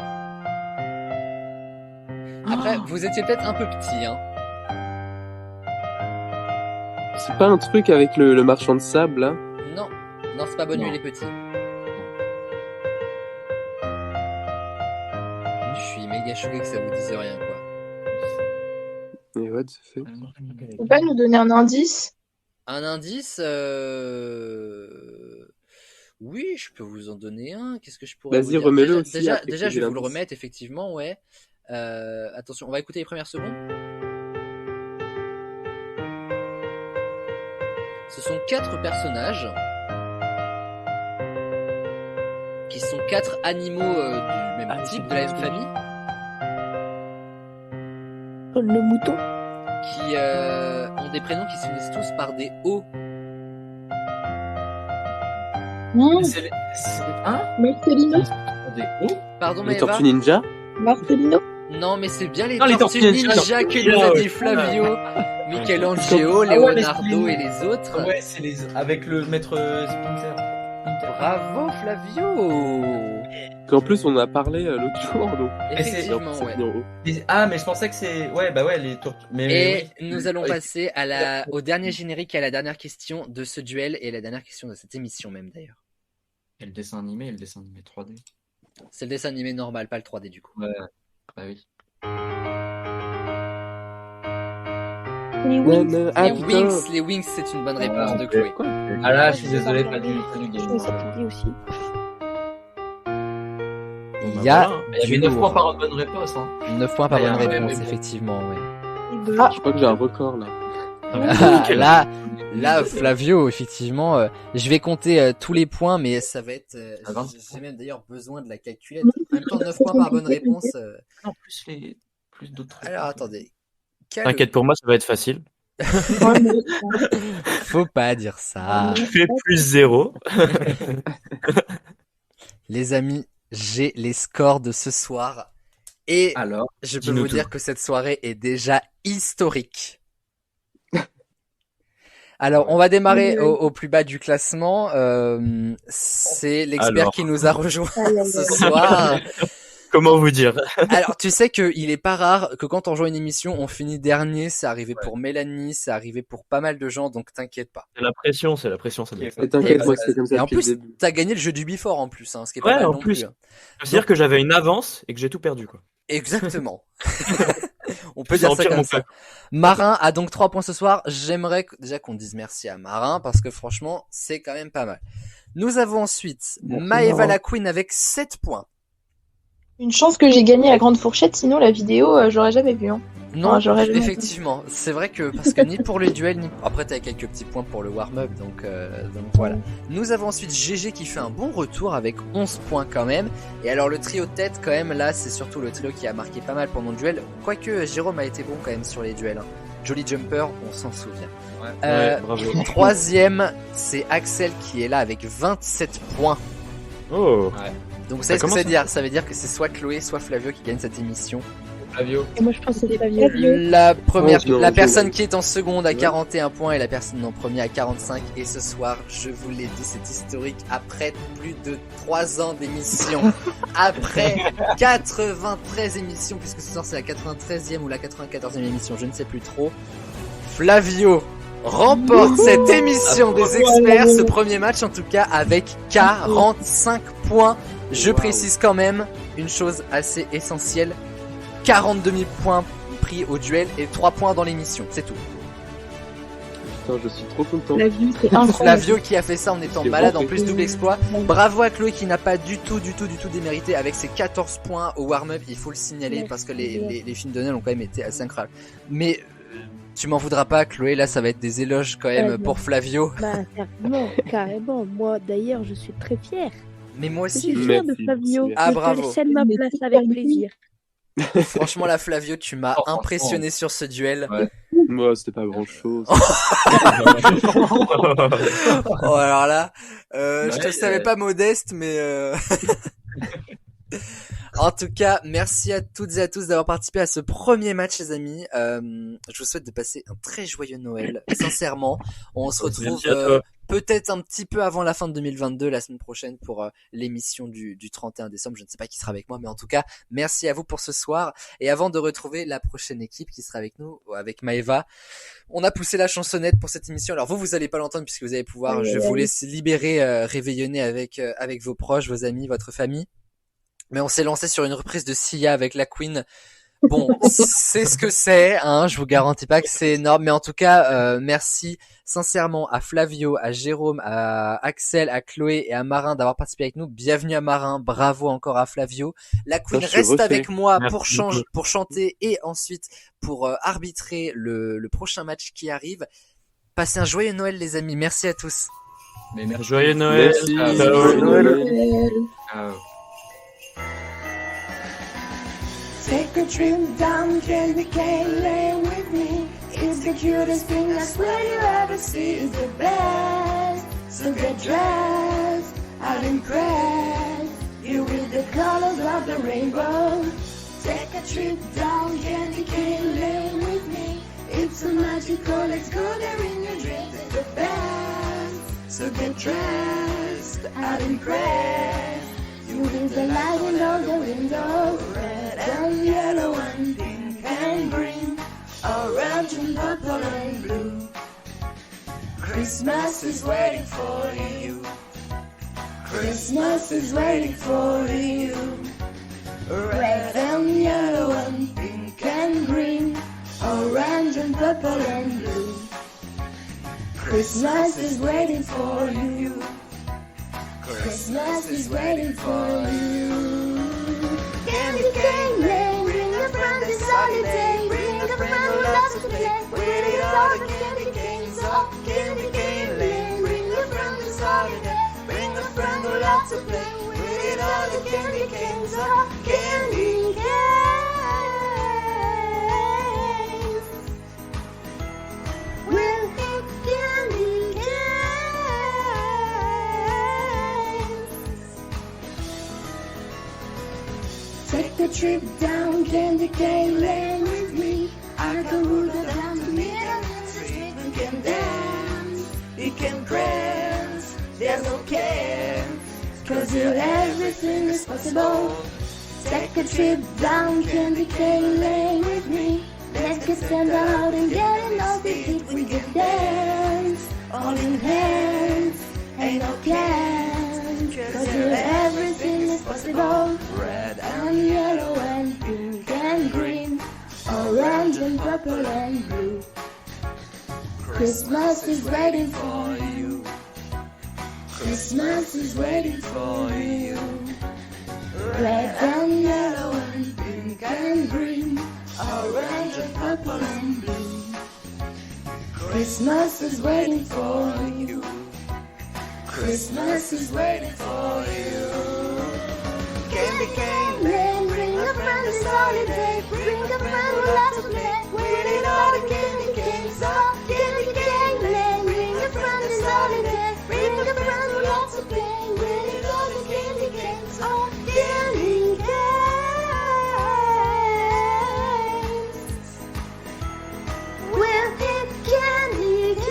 Après vous étiez peut-être un peu petit hein.
C'est pas un truc avec le marchand de sable, là?
Non, non c'est pas Bonne
Non.
Nuit les petits. Je suis méga choqué que ça vous dise rien quoi.
Mais what the fuck?
Tu peux pas nous donner un indice?
Un indice oui, je peux vous en donner un. Qu'est-ce que je pourrais
Vas-y,
vous dire
remets-le aussi,
Déjà,
après
déjà
que
je vais
j'ai
vous le
l'indice.
remettre, effectivement, ouais. Attention, on va écouter les premières secondes. Ce sont 4 personnages qui sont 4 animaux du même type, de la même famille,
Le mouton.
qui ont des prénoms qui se finissent tous par des O.
Hein?
Marcelino.
Des hauts?
Pardon,
Les
Maëva?
Tortues Ninja?
Marcelino.
Non, mais c'est bien les
Non, les
Tortues
Tortues
Ninja que nous a dit Flavio, Michelangelo,
Ah ouais, mais
Leonardo
c'est
et les autres.
Ouais, c'est les avec le maître Splinter.
Bravo Flavio.
En plus, on en a parlé l'autre jour, donc.
Effectivement,
c'est
ouais.
bien haut.
Ah, mais je pensais que c'est. Ouais, bah ouais, les tortues.
Et
Mais oui.
nous allons
Ouais.
passer au dernier générique et à la dernière question de ce duel et la dernière question de cette émission même d'ailleurs.
Et le dessin animé 3D.
C'est le dessin animé normal, pas le 3D du coup.
Ouais. Bah oui.
Les Wings.
Les Wings, c'est une bonne réponse de Chloé.
Ah là, je suis désolé, pas du
Je trouvais ça plus dit aussi.
Il y a
Il y avait 9 points par bonne réponse. Hein.
9 points par
Ah,
bonne
ouais,
réponse,
mais-
effectivement, ouais.
Je crois que j'ai un record là.
Là, Flavio, effectivement, je vais compter tous les points, mais ça va être...
Ah, 20.
j'ai même d'ailleurs besoin de la calculette. En même temps, 9 points par bonne réponse.
Non, plus d'autres.
Alors, attendez.
T'inquiète, pour moi, ça va être facile.
Faut pas dire ça.
Je fais plus 0.
Les amis, j'ai les scores de ce soir. Et
Alors,
je peux
dis-nous
vous
tout.
dire que cette soirée est déjà historique. Alors, on va démarrer au plus bas du classement. C'est l'expert
Alors.
qui nous a rejoint
Aïe, aïe,
ce
aïe.
soir.
Comment vous dire?
Alors, tu sais qu'il est pas rare que quand on joue une émission, on finit dernier. C'est arrivé pour Mélanie, c'est arrivé pour pas mal de gens, donc t'inquiète pas.
C'est la pression, ça doit être ça.
Et t'inquiète, moi c'est comme ça
Et en
depuis le
plus,
début.
t'as gagné le jeu du Before en plus, hein, ce qui est pas
Ouais,
mal
en
non
plus.
plus. Hein.
C'est-à-dire que j'avais une avance et que j'ai tout perdu, quoi.
Exactement. On peut
Ça
dire ça
empire
comme
mon
ça.
cas.
Marin a donc 3 points ce soir. J'aimerais déjà qu'on dise merci à Marin parce que franchement, c'est quand même pas mal. Nous avons ensuite
Merci,
Maëva
Marin.
la Queen avec 7 points.
Une chance que j'ai gagné la grande fourchette, sinon la vidéo, j'aurais jamais vu. Hein.
Non,
j'aurais jamais
effectivement. C'est vrai que parce que ni pour le duel, ni après t'as quelques petits points pour le warm-up, donc voilà. Nous avons ensuite GG qui fait un bon retour avec 11 points quand même. Et alors le trio de tête quand même là, c'est surtout le trio qui a marqué pas mal pendant le duel. Quoique Jérôme a été bon quand même sur les duels. Hein. Jolly Jumper, on s'en souvient.
Ouais.
Bravo.
Troisième, c'est Axel qui est là avec 27 points.
Oh.
Donc vous savez ce que
commence,
ça veut dire? Ça veut dire que c'est soit Chloé, soit Flavio qui gagne cette émission.
Flavio.
Et moi, je pense que c'est Flavio.
La première,
Oh, non,
la
je-
personne qui est en seconde à
Ouais.
41 points et la personne en premier à 45. Et ce soir, je vous l'ai dit, c'est historique. Après plus de 3 ans d'émission, après 93 émissions, puisque ce soir c'est la 93e ou la 94e émission, je ne sais plus trop. Flavio remporte cette émission des experts, ce premier match en tout cas, avec 45 points. Je précise quand même une chose assez essentielle. 42 000 points pris au duel et 3 points dans l'émission, c'est tout.
Putain, je suis trop content.
Flavio, c'est incroyable.
Flavio qui a fait ça en étant
C'est
malade,
bon,
en plus double exploit. Bravo à Chloé qui n'a pas du tout démérité avec ses 14 points au warm-up, il faut le signaler parce que les films de Noël ont quand même été assez incroyables. Mais tu m'en voudras pas Chloé, là ça va être des éloges quand même pour Flavio.
Bah, carrément, carrément. Moi, d'ailleurs, je suis très fière.
Mais moi
Je suis
aussi,
fière de
Merci,
Flavio.
merci.
Ah,
Je te
bravo.
cède ma place avec plaisir.
franchement la Flavio, tu m'as
Oh, franchement.
impressionné sur ce duel.
Ouais.
Moi, c'était pas grand chose.
Oh alors là, je te
Ouais,
savais pas modeste, mais en tout cas, merci à toutes et à tous d'avoir participé à ce premier match, les amis. Je vous souhaite de passer un très joyeux Noël, sincèrement. On se retrouve
Merci à toi.
peut-être un petit peu avant la fin de 2022, la semaine prochaine, pour l'émission du 31 décembre. Je ne sais pas qui sera avec moi, mais en tout cas, merci à vous pour ce soir. Et avant de retrouver la prochaine équipe qui sera avec nous, avec Maëva, on a poussé la chansonnette pour cette émission. Alors vous allez pas l'entendre puisque vous allez pouvoir, je vous laisse libérer, réveillonner avec vos proches, vos amis, votre famille. Mais on s'est lancé sur une reprise de Sia avec la Queen. Bon, c'est ce que c'est, hein. Je vous garantis pas que c'est énorme, mais en tout cas, merci sincèrement à Flavio, à Jérôme, à Axel, à Chloé et à Marin d'avoir participé avec nous. Bienvenue à Marin, bravo encore à Flavio. La Queen
Ça, je
reste
refais.
avec moi
Merci
pour chanter et ensuite pour arbitrer le prochain match qui arrive. Passez un joyeux Noël, les amis. Merci à tous.
Mais merci.
Joyeux Noël.
Merci.
Ciao.
Joyeux Noël.
Ciao.
Take a trip down Candy Cane Lane with me. It's the cutest thing I swear you ever see. It's the best. So get dressed, I'll impress you with the colors of the rainbow. Take a trip down Candy Cane Lane with me. It's so magical, let's go there in your dreams. It's the best. So get dressed, I'll impress you with the light in all the windows. Red and yellow and pink and green, orange and purple and blue. Christmas is waiting for you. Christmas is waiting for you. red and yellow and pink and green, orange and purple and blue. Christmas is waiting for you. Christmas is waiting for you. Candy cane lane, bring a friend this holiday. Bring a friend who loves to play. With it all the candy canes off Candy cane lane. Bring a friend this holiday. Bring a friend who loves to play. With it all the candy canes off Candy canes. We'll hit candy canes. Take the trip down Candy Cane Lane with me. I can rule it down to Middleton Street. We can dance, we can prance, there's no care. Cause here everything is possible. Take a trip down Candy Cane Lane with me. Let's get stand out and get in all the heat. We can dance, all in hands, ain't no can. Cause here everything is possible. Red and yellow and pink and green, orange and purple and blue. Christmas is waiting for you. Christmas is waiting for you. Red and yellow and pink and green, orange and purple and blue. Christmas is waiting for you. Christmas is waiting for you. Candy cane lane, bring a friend this holiday. Bring a friend who loves to play. With it all the candy canes off Candy cane lane. Bring a friend this holiday. Bring a friend who loves to play. With it all the candy canes off Candy canes. We'll hit candy canes.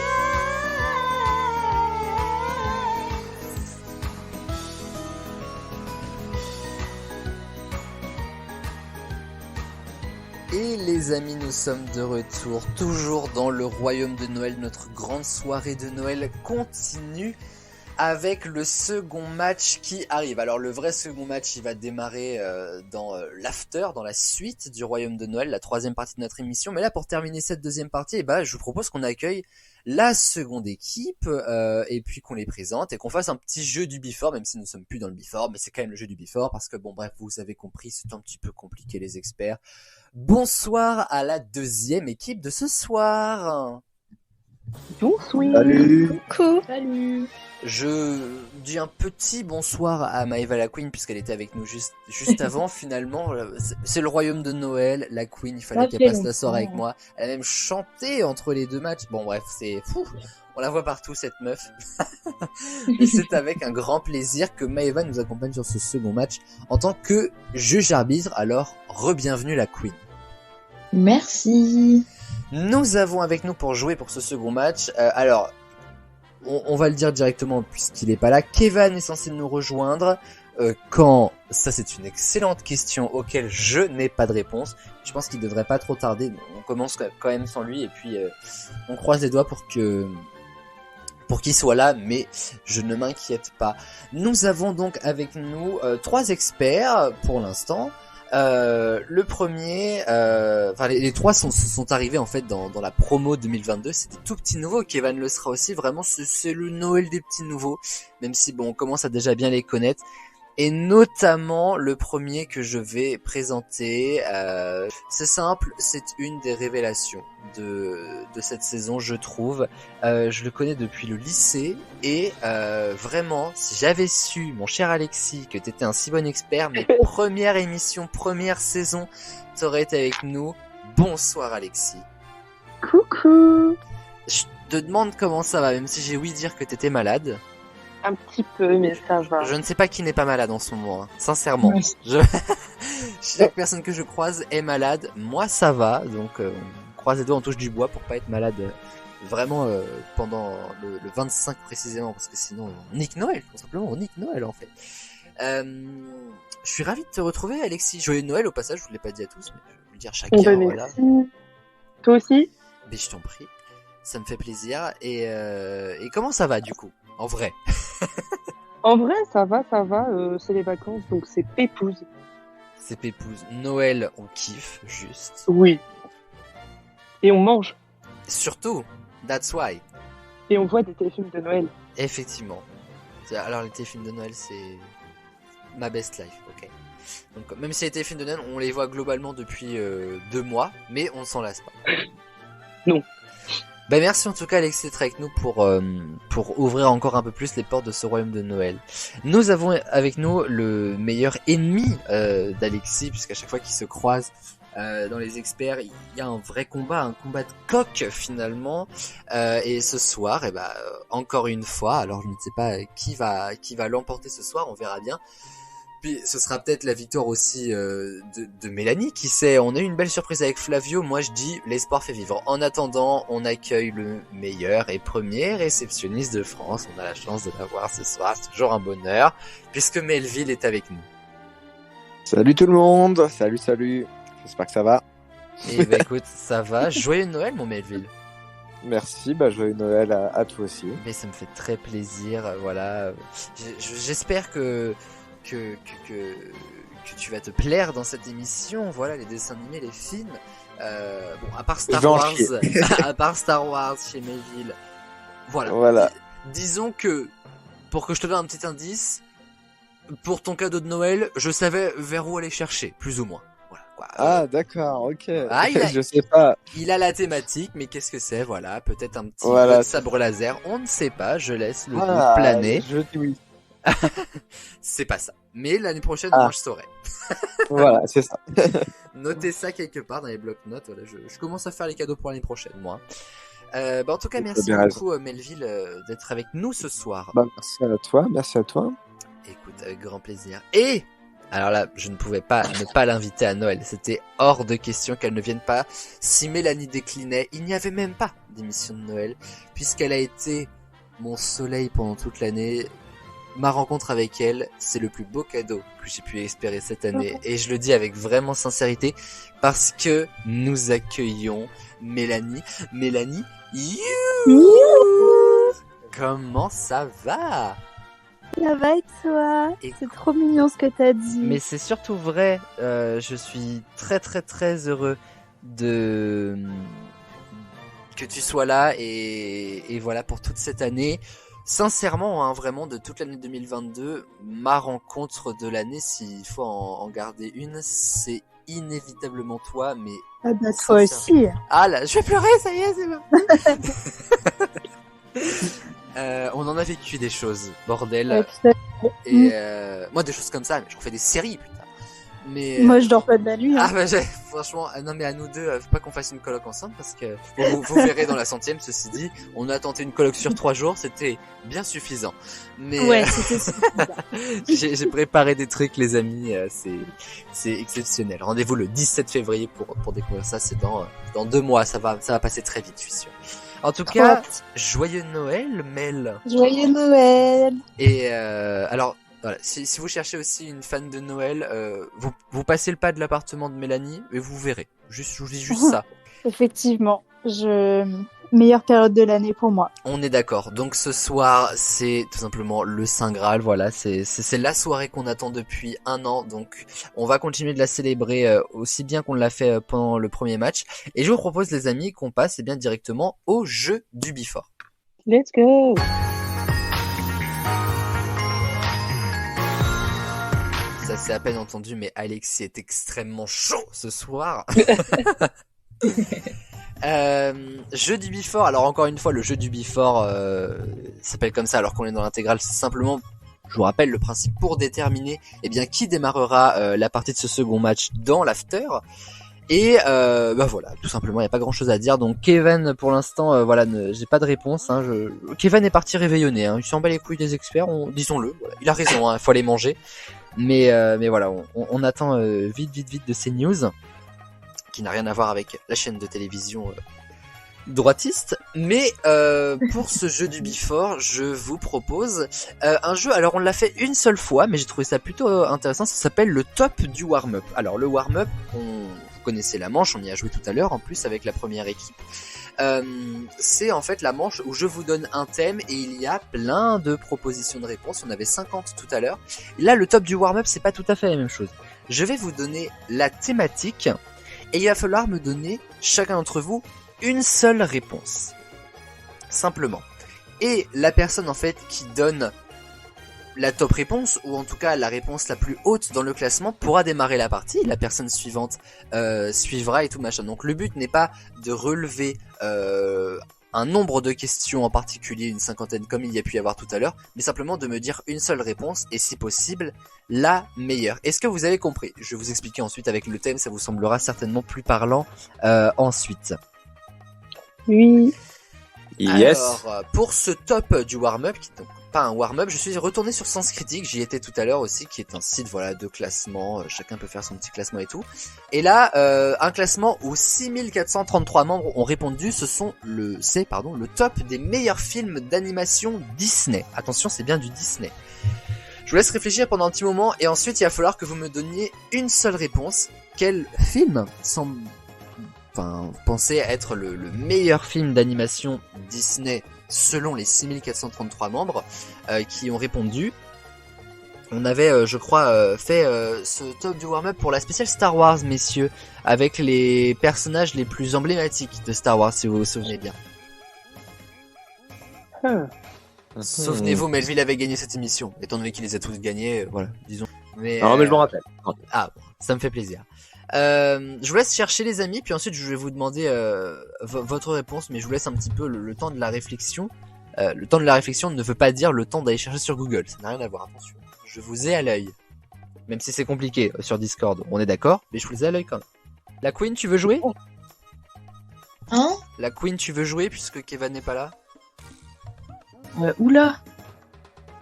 Et les amis, nous sommes de retour, toujours dans le royaume de Noël. Notre grande soirée de Noël continue avec le second match qui arrive. Alors le vrai second match, il va démarrer dans l'after, dans la suite du royaume de Noël, la troisième partie de notre émission. Mais là, pour terminer cette deuxième partie, je vous propose qu'on accueille la seconde équipe et puis qu'on les présente et qu'on fasse un petit jeu du Before, même si nous ne sommes plus dans le Before, mais c'est quand même le jeu du Before parce que bon bref, vous avez compris, c'est un petit peu compliqué les experts. Bonsoir à la deuxième équipe de ce soir.
Bonsoir. Salut.
Coucou.
Salut.
Je dis un petit bonsoir à Maëva la Queen puisqu'elle était avec nous juste avant. Finalement, c'est le royaume de Noël. La Queen, il fallait qu'elle passe la soirée avec moi. Elle a même chanté entre les deux matchs. Bon bref, c'est fou. On la voit partout cette meuf. Et c'est avec un grand plaisir que Maëva nous accompagne sur ce second match en tant que juge arbitre. Alors, re-bienvenue la Queen.
Merci.
Nous avons avec nous pour jouer pour ce second match. Alors, on va le dire directement puisqu'il est pas là. Kevin est censé nous rejoindre. Quand ça, c'est une excellente question auquel je n'ai pas de réponse. Je pense qu'il devrait pas trop tarder. On commence quand même sans lui et puis on croise les doigts pour qu'il soit là, mais je ne m'inquiète pas. Nous avons donc avec nous 3 experts pour l'instant. Le premier, les 3 sont arrivés en fait dans la promo 2022. C'est des tout petits nouveaux. Kevin le sera aussi. Vraiment, c'est le Noël des petits nouveaux. Même si bon, on commence à déjà bien les connaître. Et notamment le premier que je vais présenter, c'est simple, c'est une des révélations de cette saison, je trouve. Je le connais depuis le lycée et vraiment, si j'avais su, mon cher Alexis, que t'étais un si bon expert, mais première émission, première saison, t'aurais été avec nous. Bonsoir Alexis.
Coucou.
Je te demande comment ça va, même si j'ai ouï dire que t'étais malade.
Un petit peu, mais ça va.
Je ne sais pas qui n'est pas malade en ce moment, hein. Sincèrement. Chaque personne que je croise est malade. Moi, ça va. Donc, croise les doigts, on touche du bois pour pas être malade vraiment pendant le 25 précisément. Parce que sinon, on nique Noël. Tout simplement, on nique Noël en fait. Je suis ravi de te retrouver, Alexis. Joyeux Noël au passage, je vous l'ai pas dit à tous, mais je vais vous le dire chacun.
Ben,
voilà.
Toi aussi?
Mais je t'en prie. Ça me fait plaisir. Et comment ça va du coup? En vrai.
En vrai, ça va, c'est les vacances, donc c'est pépouze.
C'est Pépouze. Noël, on kiffe, juste.
Oui. Et on mange.
Surtout, that's why.
Et on voit des téléfilms de Noël.
Effectivement. Alors, les téléfilms de Noël, c'est ma best life, ok. Donc, même si les téléfilms de Noël, on les voit globalement depuis 2 mois, mais on ne s'en lasse pas.
Non.
Ben merci en tout cas Alexis d'être avec nous pour ouvrir encore un peu plus les portes de ce royaume de Noël. Nous avons avec nous le meilleur ennemi d'Alexis, puisqu'à chaque fois qu'ils se croisent dans les experts, il y a un vrai combat, un combat de coq finalement. Et ce soir, encore une fois, alors je ne sais pas qui va l'emporter ce soir, on verra bien. Puis ce sera peut-être la victoire aussi de Mélanie, qui sait. On a eu une belle surprise avec Flavio. Moi je dis l'espoir fait vivre. En attendant, on accueille le meilleur et premier réceptionniste de France. On a la chance de l'avoir ce soir, c'est toujours un bonheur, puisque Melville est avec nous.
Salut tout le monde, salut, j'espère que ça va.
Et bah écoute, ça va. Joyeux Noël mon Melville.
Merci, joyeux Noël à toi aussi.
Mais ça me fait très plaisir, voilà. J'espère que tu vas te plaire dans cette émission, voilà, les dessins animés, les films. Bon, à part Star Wars chez Melville. Voilà. Disons que, pour que je te donne un petit indice, pour ton cadeau de Noël, je savais vers où aller chercher, plus ou moins. Voilà, quoi.
Ah, d'accord, ok.
Je
sais pas.
Il a la thématique, mais qu'est-ce que c'est, voilà. Peut-être un petit sabre laser, on ne sait pas, je laisse le doute planer.
Je dis oui.
C'est pas ça. Mais l'année prochaine, moi je saurai.
Voilà, c'est ça.
Notez ça quelque part dans les blocs-notes. Voilà, je commence à faire les cadeaux pour l'année prochaine, moi. En tout cas, merci beaucoup, Melville, d'être avec nous ce soir.
Merci à toi.
Écoute, avec grand plaisir. Et alors là, je ne pouvais pas ne pas l'inviter à Noël. C'était hors de question qu'elle ne vienne pas. Si Mélanie déclinait, il n'y avait même pas d'émission de Noël, puisqu'elle a été mon soleil pendant toute l'année. Ma rencontre avec elle, c'est le plus beau cadeau que j'ai pu espérer cette année. Et je le dis avec vraiment sincérité, parce que nous accueillons Mélanie. Mélanie, comment ça va?
Ça va et toi? C'est trop mignon ce que t'as dit.
Mais c'est surtout vrai. Je suis très très très heureux que tu sois là et voilà pour toute cette année. Sincèrement, hein, vraiment, de toute l'année 2022, ma rencontre de l'année, s'il faut en garder une, c'est inévitablement toi, mais...
Ah bah toi aussi.
Ah là, je vais pleurer, ça y est, c'est bon. On en a vécu des choses, bordel. Et moi, des choses comme ça, mais j'en fais des séries, putain. Mais
moi, je dors pas de la nuit.
Hein. Ah bah franchement, non mais à nous deux, faut pas qu'on fasse une coloc ensemble parce que vous verrez dans la 100e. Ceci dit, on a tenté une coloc sur 3 jours, c'était bien suffisant. Mais
ouais, c'était suffisant.
j'ai préparé des trucs, les amis, c'est exceptionnel. Rendez-vous le 17 février pour découvrir ça. C'est dans 2 mois, ça va passer très vite, je suis sûr. En tout cas, joyeux Noël, Mel.
Joyeux Noël.
Et alors. Voilà. Si vous cherchez aussi une fan de Noël, vous passez le pas de l'appartement de Mélanie et vous verrez. Je vous dis juste ça.
Effectivement, meilleure période de l'année pour moi.
On est d'accord. Donc ce soir, c'est tout simplement le Saint Graal. Voilà, c'est la soirée qu'on attend depuis 1 an. Donc on va continuer de la célébrer aussi bien qu'on l'a fait pendant le premier match. Et je vous propose, les amis, qu'on passe bien directement au jeu du Before.
Let's go.
Ça c'est à peine entendu, mais Alexis est extrêmement chaud ce soir. Jeu du Before. Alors encore une fois, le jeu du Before s'appelle comme ça alors qu'on est dans l'intégrale. C'est simplement, je vous rappelle le principe, pour déterminer qui démarrera la partie de ce second match dans l'after. Et voilà, tout simplement, il n'y a pas grand chose à dire. Donc Kevin, pour l'instant, j'ai pas de réponse. Hein, Kevin est parti réveillonner. Hein, il s'en bat les couilles des experts, disons-le. Voilà. Il a raison, il faut aller manger. Mais voilà, on attend vite de ces news, qui n'a rien à voir avec la chaîne de télévision droitiste. Mais pour ce jeu du Before, je vous propose un jeu. Alors on l'a fait une seule fois, mais j'ai trouvé ça plutôt intéressant. Ça s'appelle le top du warm-up. Alors le warm-up, vous connaissez la manche, on y a joué tout à l'heure en plus avec la première équipe. C'est en fait la manche où je vous donne un thème et il y a plein de propositions de réponses. On avait 50 tout à l'heure. Et là, le top du warm-up, c'est pas tout à fait la même chose. Je vais vous donner la thématique et il va falloir me donner, chacun d'entre vous, une seule réponse. Simplement. Et la personne en fait qui donne la top réponse, ou en tout cas la réponse la plus haute dans le classement, pourra démarrer la partie. La personne suivante suivra et tout machin. Donc le but n'est pas de relever un nombre de questions en particulier, une cinquantaine comme il y a pu y avoir tout à l'heure, mais simplement de me dire une seule réponse et si possible la meilleure. Est-ce que vous avez compris? Je vais vous expliquer ensuite avec le thème, ça vous semblera certainement plus parlant ensuite.
Oui.
Yes.
Alors, pour ce top du warm-up, qui est donc pas un warm-up, je suis retourné sur Sens Critique, j'y étais tout à l'heure aussi, qui est un site voilà de classement, chacun peut faire son petit classement et tout. Et là, un classement où 6433 membres ont répondu, c'est le top des meilleurs films d'animation Disney. Attention, c'est bien du Disney. Je vous laisse réfléchir pendant un petit moment et ensuite il va falloir que vous me donniez une seule réponse. Quel film semble pensez être le meilleur film d'animation Disney selon les 6433 membres qui ont répondu. On avait, je crois, fait ce top du warm-up pour la spéciale Star Wars, messieurs, avec les personnages les plus emblématiques de Star Wars, si vous vous souvenez bien. Souvenez-vous, Melville avait gagné cette émission, étant donné qu'il les a tous gagnés, voilà, disons. Mais
Non, mais je m'en rappelle.
Ah, bon, ça me fait plaisir. Je vous laisse chercher les amis, puis ensuite je vais vous demander votre réponse, mais je vous laisse un petit peu le temps de la réflexion. Le temps de la réflexion ne veut pas dire le temps d'aller chercher sur Google, ça n'a rien à voir, attention. Je vous ai à l'œil. Même si c'est compliqué sur Discord, on est d'accord, mais je vous ai à l'œil quand même. La Queen, tu veux jouer?
Hein?
La Queen, tu veux jouer puisque Kevin n'est pas là?
Oula,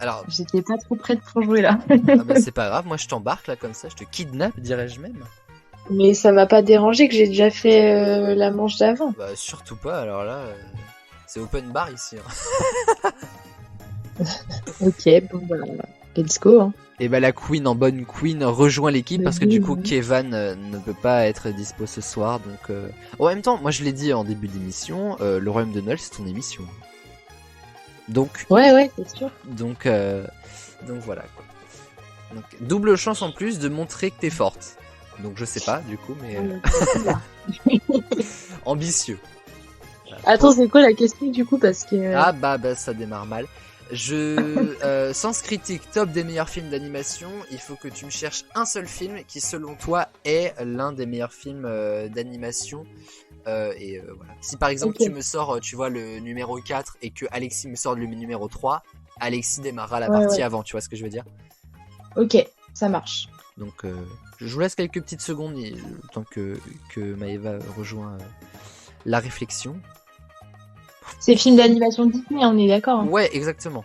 Alors,
j'étais pas trop prête pour jouer là.
ah bah, c'est pas grave, moi je t'embarque là comme ça, je te kidnappe, dirais-je même.
Mais ça m'a pas dérangé que j'ai déjà fait la manche d'avant.
Bah surtout pas, alors là, c'est open bar ici. Hein.
Ok, bon bah, let's go. Hein.
Et bah la Queen en bonne Queen rejoint l'équipe parce que du coup Kevin ne peut pas être dispo ce soir, donc en même temps, moi je l'ai dit en début d'émission, le Royaume de Noël c'est ton émission. Donc
ouais, c'est sûr.
Donc voilà quoi. Donc, double chance en plus de montrer que t'es forte. Donc je sais pas du coup, mais ambitieux.
Attends, c'est quoi la question du coup parce que
Ah bah ça démarre mal. Sens critique, top des meilleurs films d'animation. Il faut que tu me cherches un seul film qui selon toi est l'un des meilleurs films d'animation. Voilà. Si par exemple tu me sors, tu vois, le numéro 4 et que Alexis me sort le numéro 3, Alexis démarrera la partie avant, tu vois ce que je veux dire?
Ok, ça marche.
Donc je vous laisse quelques petites secondes le temps que Maëva rejoint la réflexion.
C'est film d'animation Disney, on est d'accord. Hein.
Ouais, exactement.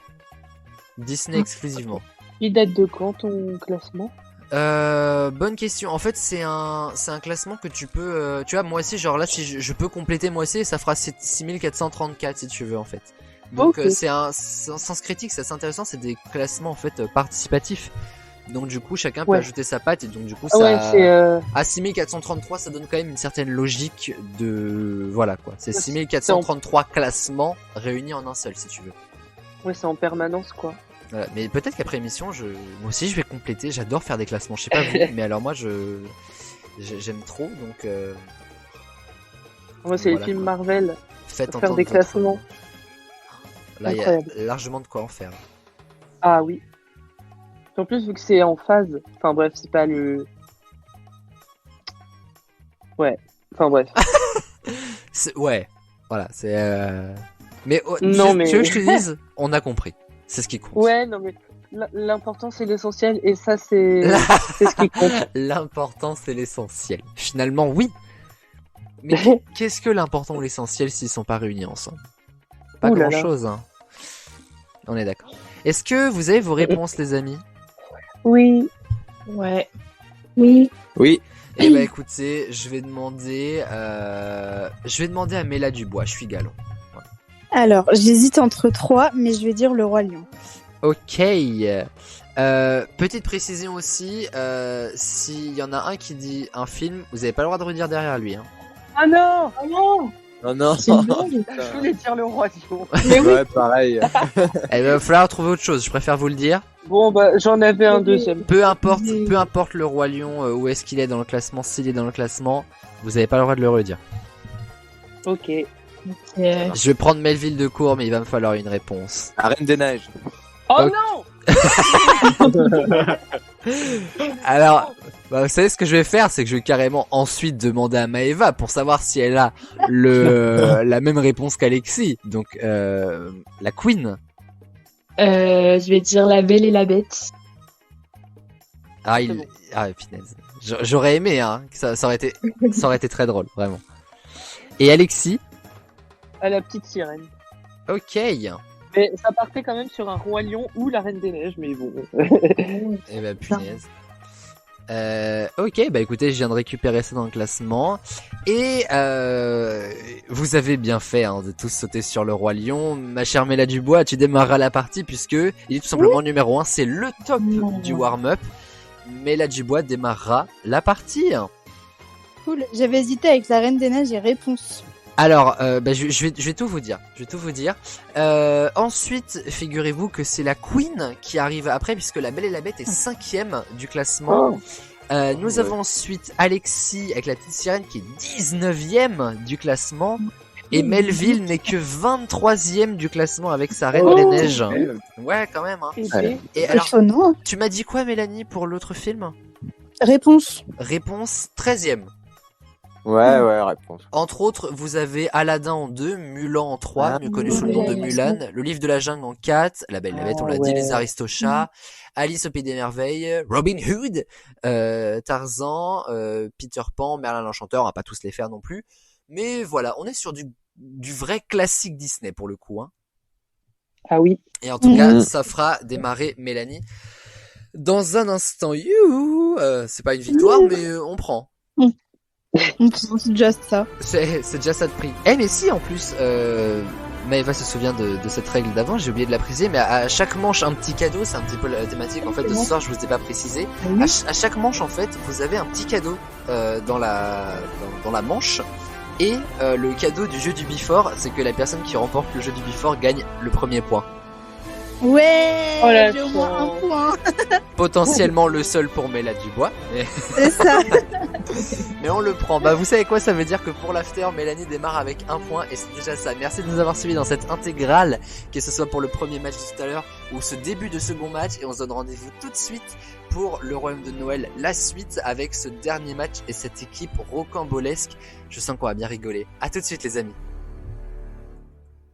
Disney exclusivement.
Il date de quand ton classement?
Bonne question. En fait, c'est un classement que tu peux, tu vois, moi aussi, genre là, si je peux compléter moi aussi, ça fera 6434 si tu veux, en fait. Donc, c'est un sens critique, c'est assez intéressant, c'est des classements, en fait, participatifs. Donc, du coup, chacun peut ajouter sa patte, et donc, du coup, à 6433, ça donne quand même une certaine logique de, voilà, quoi. C'est 6433 classements réunis en un seul, si tu veux.
Ouais, c'est en permanence, quoi.
Voilà. Mais peut-être qu'après l'émission, moi aussi je vais compléter. J'adore faire des classements. Je sais pas vous, mais alors moi j'aime trop. Donc
moi c'est les films Marvel.
Faites
faire des classements.
Là il y a largement de quoi en faire.
Ah oui. En plus vu que c'est en phase. Enfin bref, c'est pas le. Ouais. Enfin bref.
Ouais. Voilà. C'est. Mais
non mais.
Tu veux que je te dise, on a compris. C'est ce qui compte.
Ouais, non mais l'important c'est l'essentiel et ça c'est ce qui compte.
L'important c'est l'essentiel. Finalement, oui. Mais qu'est-ce que l'important ou l'essentiel s'ils sont pas réunis ensemble? Pas grand-chose, hein. On est d'accord. Est-ce que vous avez vos réponses, les amis?
Oui.
Ouais.
Oui.
Oui.
Eh bah écoutez, je vais demander à Méla Dubois. Je suis galant.
Alors, j'hésite entre 3, mais je vais dire le Roi Lion.
Ok. Petite précision aussi, s'il y en a un qui dit un film, vous n'avez pas le droit de redire derrière lui. Hein.
Ah non!
Oh non!
non.
C'est une blague.
Je voulais dire le roi lion.
Mais oui.
Ouais, pareil.
Il va falloir trouver autre chose, je préfère vous le dire.
Bon, bah, j'en avais un deuxième.
Peu importe le roi lion, où est-ce qu'il est dans le classement, s'il est dans le classement, vous avez pas le droit de le redire.
Ok.
Je vais prendre Melville de court, mais il va me falloir une réponse.
La Reine des Neiges.
Oh
Ok.
non.
Alors, bah, vous savez ce que je vais faire, c'est que je vais carrément ensuite demander à Maëva pour savoir si elle a la même réponse qu'Alexis. Donc, la Queen.
Je vais dire La Belle et la Bête.
Ah, punaise. J'aurais aimé, hein, que ça aurait été très drôle, vraiment. Et Alexis?
À la petite sirène.
Ok.
Mais ça partait quand même sur un roi lion ou la reine des neiges, mais bon.
Eh ben, punaise. Ok, bah écoutez, je viens de récupérer ça dans le classement. Et vous avez bien fait hein, de tous sauter sur le roi lion. Ma chère Méla Dubois, tu démarreras la partie puisque il est tout simplement numéro 1. C'est le top du warm-up. Méla Dubois démarrera la partie.
Cool. J'avais hésité avec la Reine des Neiges et Réponse.
Alors, bah, je vais tout vous dire. Ensuite, figurez-vous que c'est la Queen qui arrive après, puisque la Belle et la Bête est 5ème du classement. Nous avons ensuite Alexis avec la petite sirène qui est 19ème du classement. Et Melville n'est que 23ème du classement avec sa Reine des Neiges. Ouais, quand même. Hein. Et alors, tu m'as dit quoi, Mélanie, pour l'autre film?
Réponse.
Réponse 13ème.
Ouais, réponse.
Entre autres, vous avez Aladdin en 2, Mulan en 3, mieux connu sous le nom de Mulan, Le Livre de la Jungle en 4, La Belle et la Bête, on l'a dit, Les Aristochats, Alice au Pays des Merveilles, Robin Hood, Tarzan, Peter Pan, Merlin l'Enchanteur, on va pas tous les faire non plus. Mais voilà, on est sur du vrai classique Disney pour le coup. Hein.
Ah oui.
Et en tout cas, ça fera démarrer Mélanie. Dans un instant, c'est pas une victoire, mais on prend.
C'est déjà ça.
C'est déjà ça de prix. Mais si, en plus, Maëva se souvient de cette règle d'avant, j'ai oublié de la préciser, mais à chaque manche, un petit cadeau, c'est un petit peu la thématique en fait de ce soir, je vous ai pas précisé. À chaque manche, en fait, vous avez un petit cadeau dans la manche. Et le cadeau du jeu du Before, c'est que la personne qui remporte le jeu du Before gagne le premier point.
Ouais, j'ai au moins un point.
Potentiellement le seul pour Méla Dubois. Mais...
C'est ça.
Mais on le prend. Bah vous savez quoi, ça veut dire que pour l'after, Mélanie démarre avec un point et c'est déjà ça. Merci de nous avoir suivis dans cette intégrale, que ce soit pour le premier match de tout à l'heure ou ce début de second match. Et on se donne rendez-vous tout de suite pour le Royaume de Noël, la suite avec ce dernier match et cette équipe rocambolesque. Je sens qu'on va bien rigoler. À tout de suite les amis.